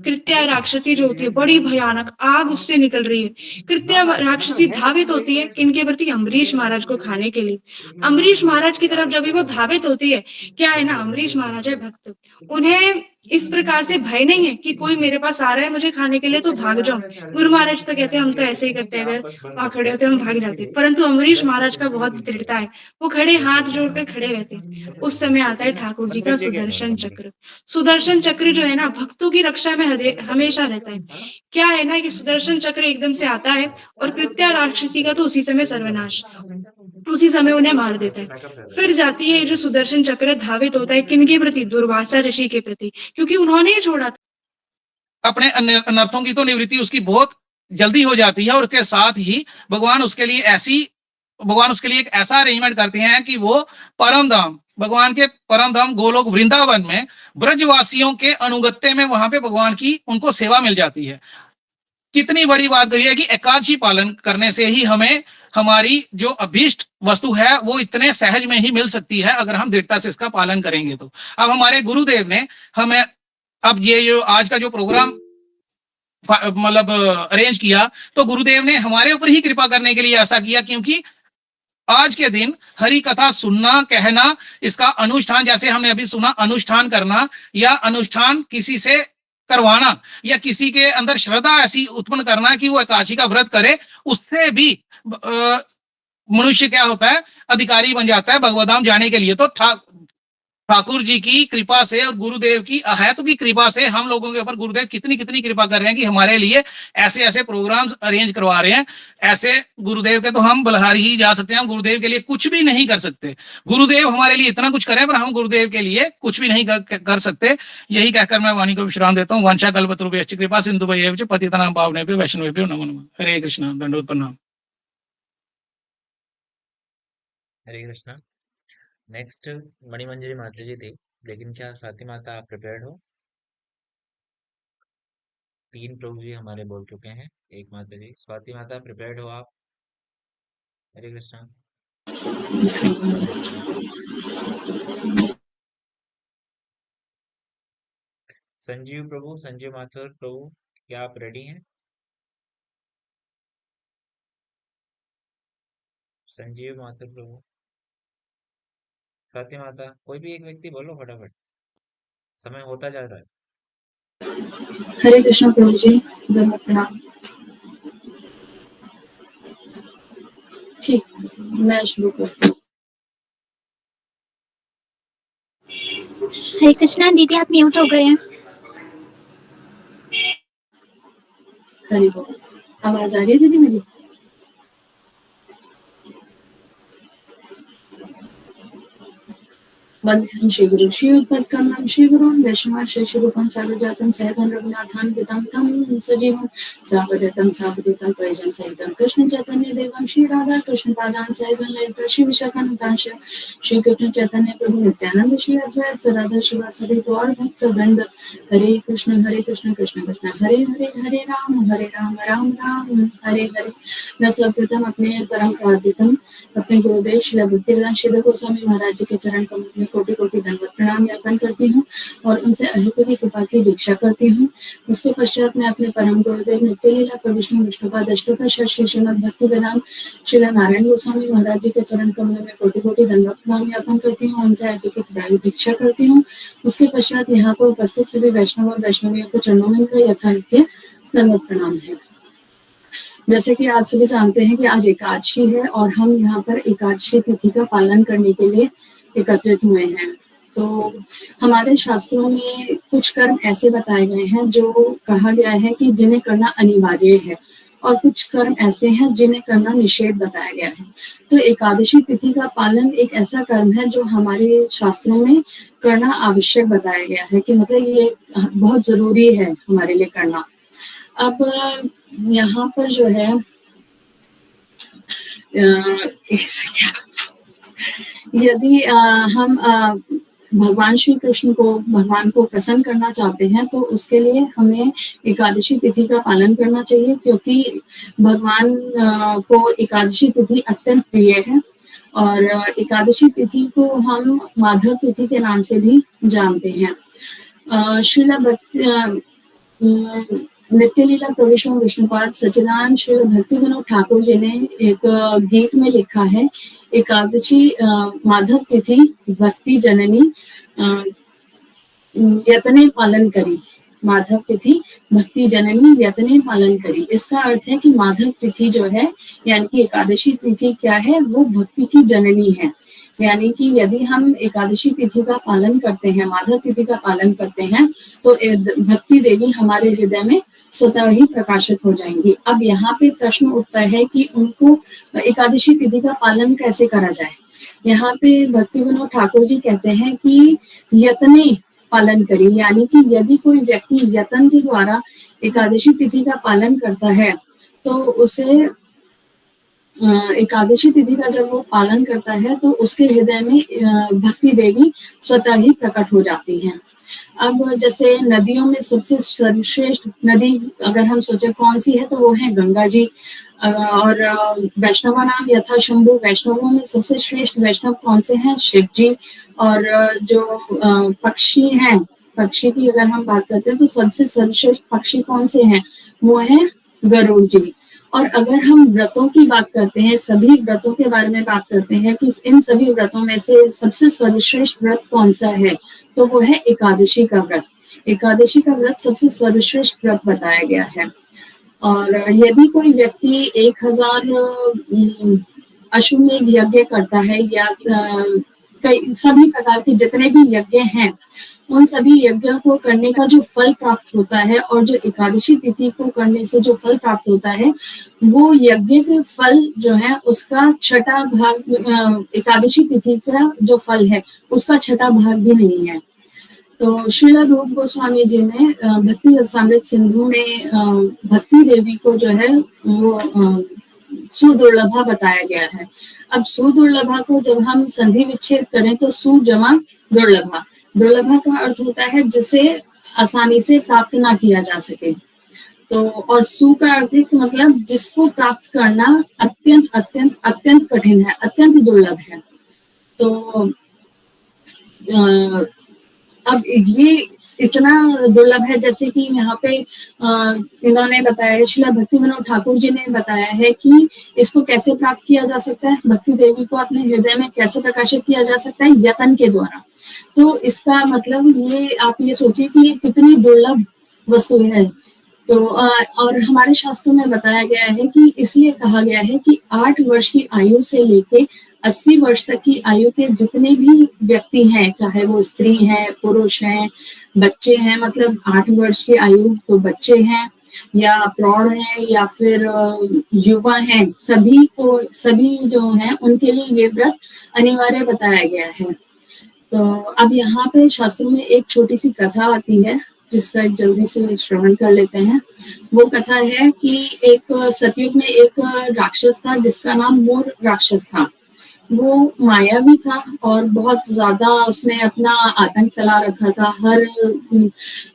कृत्या राक्षसी जो होती है बड़ी भयानक, आग उससे निकल रही है। कृत्या राक्षसी धावित होती है किनके प्रति, अम्बरीश महाराज को खाने के लिए। अम्बरीश महाराज की तरफ जब भी वो धावित होती है, क्या है ना, अम्बरीश महाराज है भक्त, उन्हें इस प्रकार से भय नहीं है कि कोई मेरे पास आ रहा है मुझे खाने के लिए तो भाग जाऊं। गुरु महाराज तो कहते हैं हम तो ऐसे ही करते हैं, अगर वहां खड़े होते हम भाग जाते। परंतु अम्बरीश महाराज का बहुत दृढ़ता है, वो खड़े हाथ जोड़कर खड़े रहते हैं। उस समय आता है ठाकुर जी का सुदर्शन चक्र। सुदर्शन चक्र जो है ना, भक्तों की रक्षा में हमेशा रहता है। क्या है ना कि सुदर्शन चक्र एकदम से आता है और कृत्या राक्षसी का तो उसी समय सर्वनाश, उसी समय उन्हें मार देता है। फिर जाती है जो सुदर्शन चक्र धावित होता है किनके प्रति, दुर्वासा ऋषि के प्रति, क्योंकि उन्होंने ही छोड़ा था। अपने अनर्थों की तो निवृत्ति उसकी बहुत जल्दी हो जाती है, और उसके साथ ही भगवान उसके लिए एक ऐसा अरेंजमेंट करते हैं कि वो परम धाम, भगवान के परम धाम गोलोक वृंदावन में ब्रजवासियों के अनुगत्य में वहां पे भगवान की उनको सेवा मिल जाती है। कितनी बड़ी बात कही है कि एकादशी पालन करने से ही हमें हमारी जो अभीष्ट वस्तु है वो इतने सहज में ही मिल सकती है, अगर हम दृढ़ता से इसका पालन करेंगे तो। अब हमारे गुरुदेव ने हमें, अब ये जो आज का जो प्रोग्राम मतलब अरेंज किया, तो गुरुदेव ने हमारे ऊपर ही कृपा करने के लिए ऐसा किया, क्योंकि आज के दिन हरि कथा सुनना, कहना, इसका अनुष्ठान, जैसे हमने अभी सुना, अनुष्ठान करना या अनुष्ठान किसी से करवाना या किसी के अंदर श्रद्धा ऐसी उत्पन्न करना कि वो एकादशी का व्रत करे, उससे भी मनुष्य क्या होता है, अधिकारी बन जाता है भगवद्धाम जाने के लिए। तो ठाकुर जी की कृपा से और गुरुदेव की अहैत की कृपा से हम लोगों के ऊपर गुरुदेव कितनी कितनी कृपा कर रहे हैं कि हमारे लिए ऐसे ऐसे प्रोग्राम्स अरेंज करवा रहे हैं। ऐसे गुरुदेव के तो हम बलहारी ही जा सकते हैं, हम गुरुदेव के लिए कुछ भी नहीं कर सकते। गुरुदेव हमारे लिए इतना कुछ करें पर हम गुरुदेव के लिए कुछ भी नहीं कर सकते। यही कहकर मैं वाणी को विश्राम देता हूँ। वंशा कल्पतरुभ्यश्च कृपा सिंधुभ्यश्च पतितानां पावनेभ्यो वैष्णवेभ्यो नमो नमः। हरे कृष्णा, दंडवत प्रणाम। हरे कृष्णा। नेक्स्ट मणिमंजरी माता जी थी, लेकिन क्या स्वाति माता आप प्रिपेयर्ड हो? 3 प्रभु जी हमारे बोल चुके हैं, एक माता जी। स्वाति माता प्रिपेयर्ड हो आप? हरे कृष्णा। संजीव प्रभु, संजीव माथुर प्रभु, क्या आप रेडी हैं? संजीव माथुर प्रभु, स्वाति माता, कोई भी एक व्यक्ति बोलो फटाफट, समय होता जा रहा है। हरे कृष्ण प्रभु जी, दंडवत प्रणाम। ठीक, मैं शुरू करती हूँ। हरे कृष्णा दीदी, आप म्यूट हो गए हैं। हरि बोल। आवाज आ रही है दीदी मेरी? वंदे श्री गुरु श्री उत्पत्कर्मं श्री गुरुं वैष्णव श्री रूपं साग्रजातं सहगं रघुनाथान् पितं तं सजीवं सावधतं सावधूतं प्रयोजन सहितं कृष्ण चैतन्य देवं श्री राधा कृष्ण पादान् सहगं ललिता श्री विशाखान्वितांश श्री कृष्ण चैतन्य प्रभु नित्यानंद श्री अद्वैत गदाधर शिवासादि गौर भक्त वृंद। हरे कृष्ण कृष्ण कृष्ण हरे हरे, हरे राम राम राम हरे हरे। मैं सर्वप्रथम अपने परम प्रार्थितम अपने गुरुदेव श्री भक्तिवेदांत श्री गोस्वामी महाराज जी के चरण कमल में कोटि कोटि दंडवत प्रणाम ज्ञापन करती हूँ और उनसे अहेतु की कृपा की भिक्षा करती हूँ। उसके पश्चात मैं अपने परम गुरुदेव नित्य लीला प्रभु विष्णुपाद अष्टोत्तर श्री श्रीमद् भक्ति वेदांत श्रील नारायण गोस्वामी महाराज जी के चरण कमल में कोटि कोटि दंडवत प्रणाम ज्ञापन करती हूँ, उनसे अहेतु की कृपा की भिक्षा करती हूँ। उसके पश्चात यहाँ पर उपस्थित सभी वैष्णव और वैष्णवियों के चरणों में मेरा यथायोग्य दंडवत प्रणाम है। जैसे कि आज सभी जानते हैं कि आज एकादशी है और हम यहाँ पर एकादशी तिथि का पालन करने के लिए एकत्रित हुए हैं। तो हमारे शास्त्रों में कुछ कर्म ऐसे बताए गए हैं जो कहा गया है कि जिन्हें करना अनिवार्य है और कुछ कर्म ऐसे हैं जिन्हें करना निषेध बताया गया है। तो एकादशी तिथि का पालन एक ऐसा कर्म है जो हमारे शास्त्रों में करना आवश्यक बताया गया है कि मतलब ये बहुत जरूरी है हमारे लिए करना। अब यहाँ पर जो है यदि हम भगवान श्री कृष्ण को भगवान को प्रसन्न करना चाहते हैं तो उसके लिए हमें एकादशी तिथि का पालन करना चाहिए, क्योंकि भगवान को एकादशी तिथि अत्यंत प्रिय है और एकादशी तिथि को हम माधव तिथि के नाम से भी जानते हैं। श्रील भक्ति नित्य लीला प्रभु विष्णुपाद सच्चिदानंद श्री भक्ति विनोद ठाकुर जी ने एक गीत में लिखा है, एकादशी माधव तिथि भक्ति जननी यतने पालन करी, माधव तिथि भक्ति जननी यतने पालन करी। इसका अर्थ है कि माधव तिथि जो है यानी कि एकादशी तिथि क्या है, वो भक्ति की जननी है। यानी कि यदि हम एकादशी तिथि का पालन करते हैं, माधव तिथि का पालन करते हैं, तो भक्ति देवी हमारे हृदय में स्वतः ही प्रकाशित हो जाएंगी। अब यहाँ पे प्रश्न उठता है कि उनको एकादशी तिथि का पालन कैसे करा जाए। यहाँ पे भक्ति विनोद ठाकुर जी कहते हैं कि यतने पालन करी, यानी कि यदि कोई व्यक्ति यतन के द्वारा एकादशी तिथि का पालन करता है तो उसे एकादशी तिथि का जब वो पालन करता है तो उसके हृदय में भक्ति देवी स्वतः ही प्रकट हो जाती हैं। अब जैसे नदियों में सबसे सर्वश्रेष्ठ नदी अगर हम सोचे कौन सी है तो वो है गंगा जी। और वैष्णव नाम यथा शंभु, वैष्णवों में सबसे श्रेष्ठ वैष्णव कौन से हैं, शिव जी। और जो पक्षी हैं, पक्षी की अगर हम बात करते हैं तो सबसे सर्वश्रेष्ठ पक्षी कौन से हैं, वो है गरुड़ जी। और अगर हम व्रतों की बात करते हैं, सभी व्रतों के बारे में बात करते हैं कि इन सभी व्रतों में से सबसे सर्वश्रेष्ठ व्रत कौन सा है, तो वो है एकादशी का व्रत। एकादशी का व्रत सबसे सर्वश्रेष्ठ व्रत बताया गया है। और यदि कोई व्यक्ति 1000 अश्वमेध यज्ञ करता है या कई सभी प्रकार के जितने भी यज्ञ हैं, उन सभी यज्ञों को करने का जो फल प्राप्त होता है और जो एकादशी तिथि को करने से जो फल प्राप्त होता है, वो यज्ञ के फल जो है उसका छठा भाग, एकादशी तिथि का जो फल है उसका छठा भाग भी नहीं है। तो श्रील रूप गोस्वामी जी ने भक्ति रसामृत सिंधु में भक्ति देवी को जो है वो सुदुर्लभा बताया गया है। अब सुदुर्लभा को जब हम संधि विच्छेद करें तो सु जमा दुर्लभा, दुर्लभा का अर्थ होता है जिसे आसानी से प्राप्त ना किया जा सके। तो और सु का अर्थ है मतलब जिसको प्राप्त करना अत्यंत अत्यंत अत्यंत कठिन है, अत्यंत दुर्लभ है। तो अब ये इतना दुर्लभ है, जैसे कि यहाँ पे इन्होंने बताया है, श्रील भक्ति विनोद ठाकुर जी ने बताया है कि इसको कैसे प्राप्त किया जा सकता है, भक्ति देवी को अपने हृदय में कैसे प्रकाशित किया जा सकता है, यतन के द्वारा। तो इसका मतलब ये आप ये सोचिए कि ये कितनी दुर्लभ वस्तु है। तो और हमारे शास्त्रों में बताया गया है कि इसलिए कहा गया है कि 8 वर्ष की आयु से लेके 80 वर्ष तक की आयु के जितने भी व्यक्ति हैं, चाहे वो स्त्री हैं, पुरुष हैं, बच्चे हैं, मतलब 8 वर्ष की आयु तो बच्चे हैं या प्रौढ़ हैं या फिर युवा हैं, सभी जो हैं उनके लिए ये व्रत अनिवार्य बताया गया है। तो अब यहाँ पे शास्त्रों में एक छोटी सी कथा आती है जिसका जल्दी से श्रवण कर लेते हैं। वो कथा है कि एक सतयुग में एक राक्षस था जिसका नाम मोर राक्षस था। वो मायावी था और बहुत ज्यादा उसने अपना आतंक फैला रखा था, हर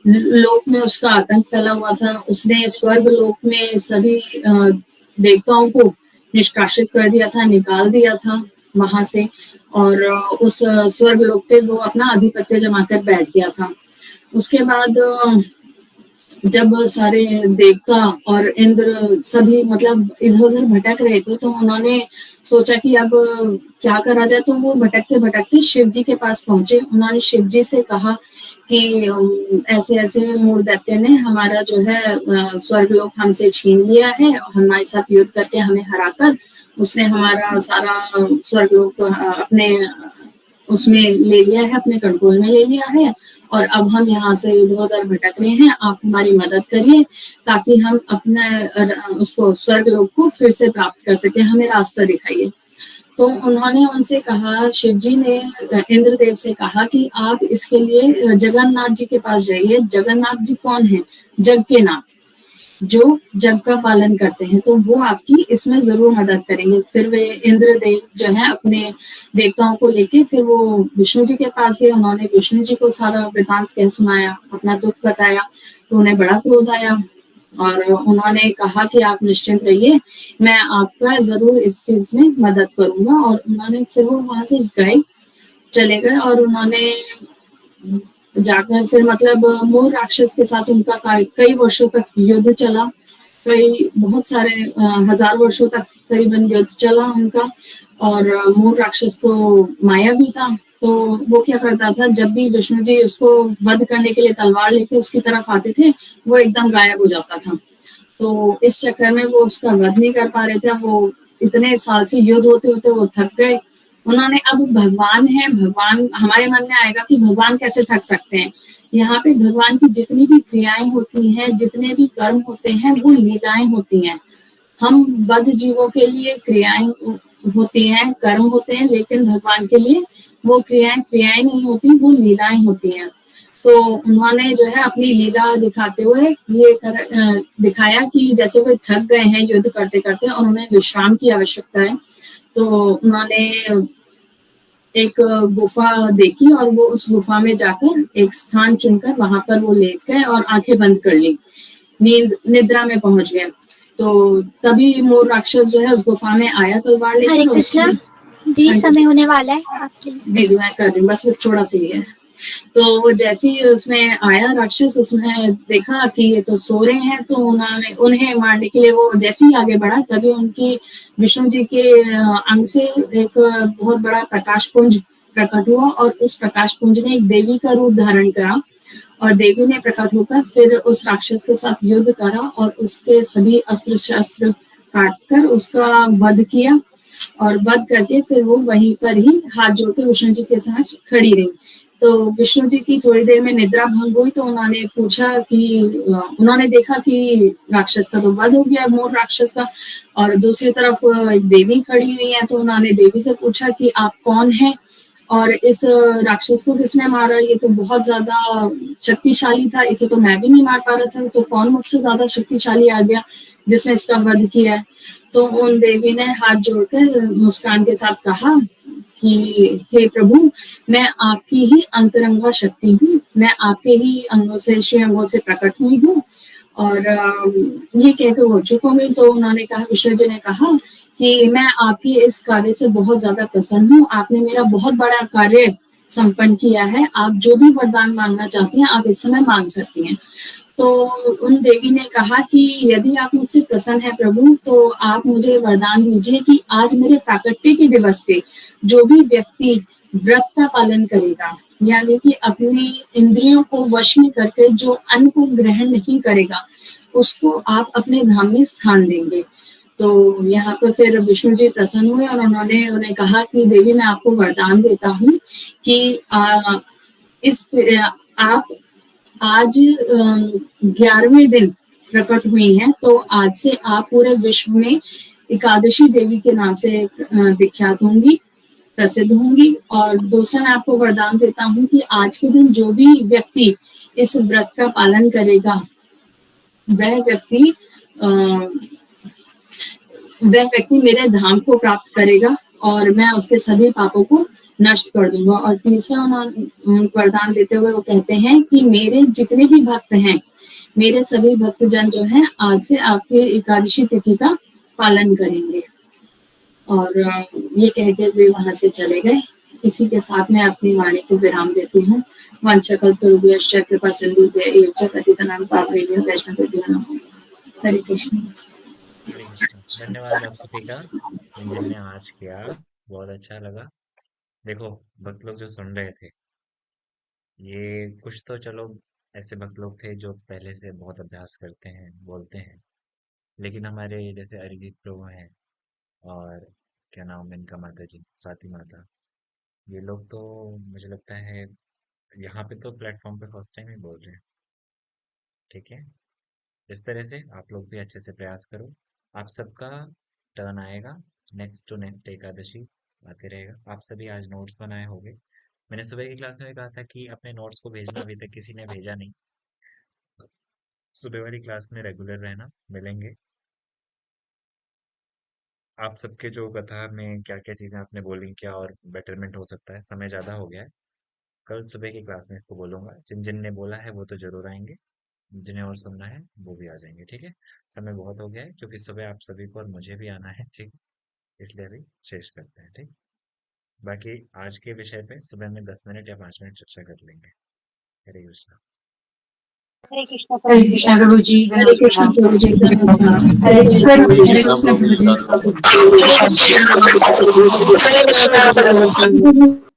लोक में उसका आतंक फैला हुआ था। उसने स्वर्ग लोक में सभी देवताओं को निष्कासित कर दिया था, निकाल दिया था। वहां से, और उस स्वर्ग लोक पे वो अपना आधिपत्य जमाकर बैठ गया था। उसके बाद जब सारे देवता और इंद्र सभी मतलब इधर उधर भटक रहे थे, तो उन्होंने सोचा कि अब क्या करा जाए। तो वो भटकते भटकते शिव जी के पास पहुंचे। उन्होंने शिव जी से कहा कि ऐसे ऐसे मूल दैत्य ने हमारा जो है स्वर्ग लोक हमसे छीन लिया है, हमारे साथ युद्ध करके हमें हराकर उसने हमारा सारा स्वर्ग लोक अपने उसमें ले लिया है, अपने कंट्रोल में ले लिया है, और अब हम यहाँ से इधर उधर भटक रहे हैं। आप हमारी मदद करिए ताकि हम अपने उसको स्वर्ग लोक को फिर से प्राप्त कर सके, हमें रास्ता दिखाइए। तो उन्होंने उनसे कहा, शिव जी ने इंद्रदेव से कहा कि आप इसके लिए जगन्नाथ जी के पास जाइए। जगन्नाथ जी कौन है? जग के नाथ, जो जग का पालन करते हैं, तो वो आपकी इसमें जरूर मदद करेंगे। फिर वे इंद्रदेव जो है अपने देवताओं को लेके फिर वो विष्णु जी के पास गए। उन्होंने विष्णु जी को सारा वृतांत कह सुनाया, अपना दुख बताया, तो उन्हें बड़ा क्रोध आया और उन्होंने कहा कि आप निश्चिंत रहिए, मैं आपका जरूर इस चीज में मदद करूंगा। और उन्होंने फिर वो वहां से चले गए और उन्होंने जाकर फिर मतलब मोर राक्षस के साथ उनका कई वर्षों तक युद्ध चला, कई बहुत सारे हजार वर्षों तक करीबन युद्ध चला उनका। और मोर राक्षस तो मायावी था, तो वो क्या करता था, जब भी विष्णु जी उसको वध करने के लिए तलवार लेके उसकी तरफ आते थे, वो एकदम गायब हो जाता था। तो इस चक्कर में वो उसका वध नहीं कर पा रहे थे। वो इतने साल से युद्ध होते होते वो थक गए। उन्होंने, अब भगवान है, भगवान हमारे मन में आएगा कि भगवान कैसे थक सकते हैं। यहाँ पे भगवान की जितनी भी क्रियाएं होती हैं, जितने भी कर्म होते हैं, वो लीलाएं होती हैं। हम बद्ध जीवों के लिए क्रियाएं होती हैं, कर्म होते हैं, लेकिन भगवान के लिए वो क्रियाएं नहीं होती, वो लीलाएं होती हैं। तो उन्होंने जो है अपनी लीला दिखाते हुए ये दिखाया कि जैसे वो थक गए हैं युद्ध करते करते और उन्हें विश्राम की आवश्यकता है, तो उन्होंने एक गुफा देखी और वो उस गुफा में जाकर एक स्थान चुनकर वहां पर वो लेट गए और आंखें बंद कर ली, निद्रा में पहुंच गए। तो तभी मोर राक्षस जो है उस गुफा में आया तलवार लेकर। हरे कृष्णा, दीदी समय होने वाला है, आप प्लीज। दीदी मैं कर रही हूँ, बस थोड़ा सा ही है। तो वो जैसे ही उसमें आया राक्षस, उसने देखा कि ये तो सो रहे हैं, तो उन्होंने उन्हें मारने के लिए वो जैसे ही आगे बढ़ा, तभी उनकी विष्णु जी के अंग से एक बहुत बड़ा प्रकाश पुंज प्रकट हुआ और उस प्रकाश पुंज ने एक देवी का रूप धारण करा और देवी ने प्रकट होकर फिर उस राक्षस के साथ युद्ध करा और उसके सभी अस्त्र शस्त्र काटकर उसका वध किया। और वध करके फिर वो वहीं पर ही हाथ जोड़ के विष्णु जी के साथ खड़ी रही। तो विष्णु जी की थोड़ी देर में निद्रा भंग हुई, तो उन्होंने पूछा कि उन्होंने देखा कि राक्षस का तो वध हो गया, मोर राक्षस का, और दूसरी तरफ एक देवी खड़ी हुई है। तो उन्होंने देवी से पूछा कि आप कौन हैं और इस राक्षस को किसने मारा, ये तो बहुत ज्यादा शक्तिशाली था, इसे तो मैं भी नहीं मार पा रहा था, तो कौन मुझसे ज्यादा शक्तिशाली आ गया जिसने इसका वध किया है। तो उन देवी ने हाथ जोड़कर मुस्कान के साथ कहा कि हे प्रभु, मैं आपकी ही अंतरंगा शक्ति हूँ, मैं आपके ही अंगों से, श्री अंगों से प्रकट हुई हूँ। और ये कहकर वो चुप हो गई। तो उन्होंने कहा, विष्णु जी ने कहा कि मैं आपके इस कार्य से बहुत ज्यादा प्रसन्न हूँ, आपने मेरा बहुत बड़ा कार्य संपन्न किया है, आप जो भी वरदान मांगना चाहती हैं आप इस समय मांग सकती हैं। तो उन देवी ने कहा कि यदि आप मुझसे प्रसन्न है प्रभु, तो आप मुझे वरदान दीजिए कि आज मेरे प्राकट्य के दिवस पे जो भी व्यक्ति व्रत का पालन करेगा, यानी कि अपनी इंद्रियों को वश में करके जो अन्न को ग्रहण नहीं करेगा, उसको आप अपने धाम में स्थान देंगे। तो यहाँ पर फिर विष्णु जी प्रसन्न हुए और उन्होंने उन्हें कहा कि देवी, मैं आपको वरदान देता हूँ कि आप आज 11वें दिन प्रकट हुई हैं, तो आज से आप पूरे विश्व में एकादशी देवी के नाम से विख्यात होंगी, प्रसिद्ध होंगी। और दूसरा, मैं आपको वरदान देता हूँ कि आज के दिन जो भी व्यक्ति इस व्रत का पालन करेगा, वह व्यक्ति मेरे धाम को प्राप्त करेगा और मैं उसके सभी पापों को नष्ट कर दूंगा। और तीसरा उन्होंने वरदान देते हुए वो कहते हैं कि मेरे जितने भी भक्त हैं, मेरे सभी भक्तजन जो हैं, आज से आपके एकादशी तिथि का पालन करेंगे। और ये कह के वे वहां से चले गए। इसी के साथ मैं अपनी वाणी को विराम देती हूँ। वांछाकल्पतरुभ्यश्च कृपा सिंधुभ्य एव च पतितानां पावनेभ्यो वैष्णवेभ्यो नमः। हरे कृष्ण। हरे कृष्ण। धन्यवाद आप सभी का जिनने आज किया, बहुत अच्छा लगा। देखो भक्त लोग जो सुन रहे थे, ये कुछ तो चलो ऐसे भक्त लोग थे जो पहले से बहुत अभ्यास करते हैं, बोलते हैं, लेकिन हमारे जैसे अरिजीत प्रभु हैं और क्या नाम है इनका, माता जी स्वाति माता, ये लोग तो मुझे लगता है यहाँ पे तो प्लेटफॉर्म पे फर्स्ट टाइम ही बोल रहे हैं। ठीक है, इस तरह से आप लोग भी अच्छे से प्रयास करो। आप सबका टर्न आएगा, नेक्स्ट टू नेक्स्ट एकादशी आते रहेगा। आप सभी आज नोट्स बनाए होंगे। मैंने सुबह की क्लास में भी कहा था कि अपने नोट्स को भेजना, अभी तक किसी ने भेजा नहीं। सुबह वाली क्लास में रेगुलर रहना, मिलेंगे। आप सबके जो कथा में क्या क्या चीजें आपने बोली, क्या और बेटरमेंट हो सकता है, समय ज्यादा हो गया है। कल सुबह की क्लास में इसको बोलूंगा। जिन जिन ने बोला है वो तो जरूर आएंगे, जिन्हें और सुनना है वो भी आ जाएंगे। ठीक है, समय बहुत हो गया है क्योंकि सुबह आप सभी को और मुझे भी आना है। ठीक, इसलिए अभी शेष करते हैं। ठीक, बाकी आज के विषय पे सुबह में 10 मिनट या 5 मिनट चर्चा कर लेंगे। हरे कृष्णा। हरे कृष्ण प्रभु जी। हरे कृष्ण प्रभु जी। धन्यवाद। हरे कृष्ण प्रभु जी। कृष्ण प्रभु जी।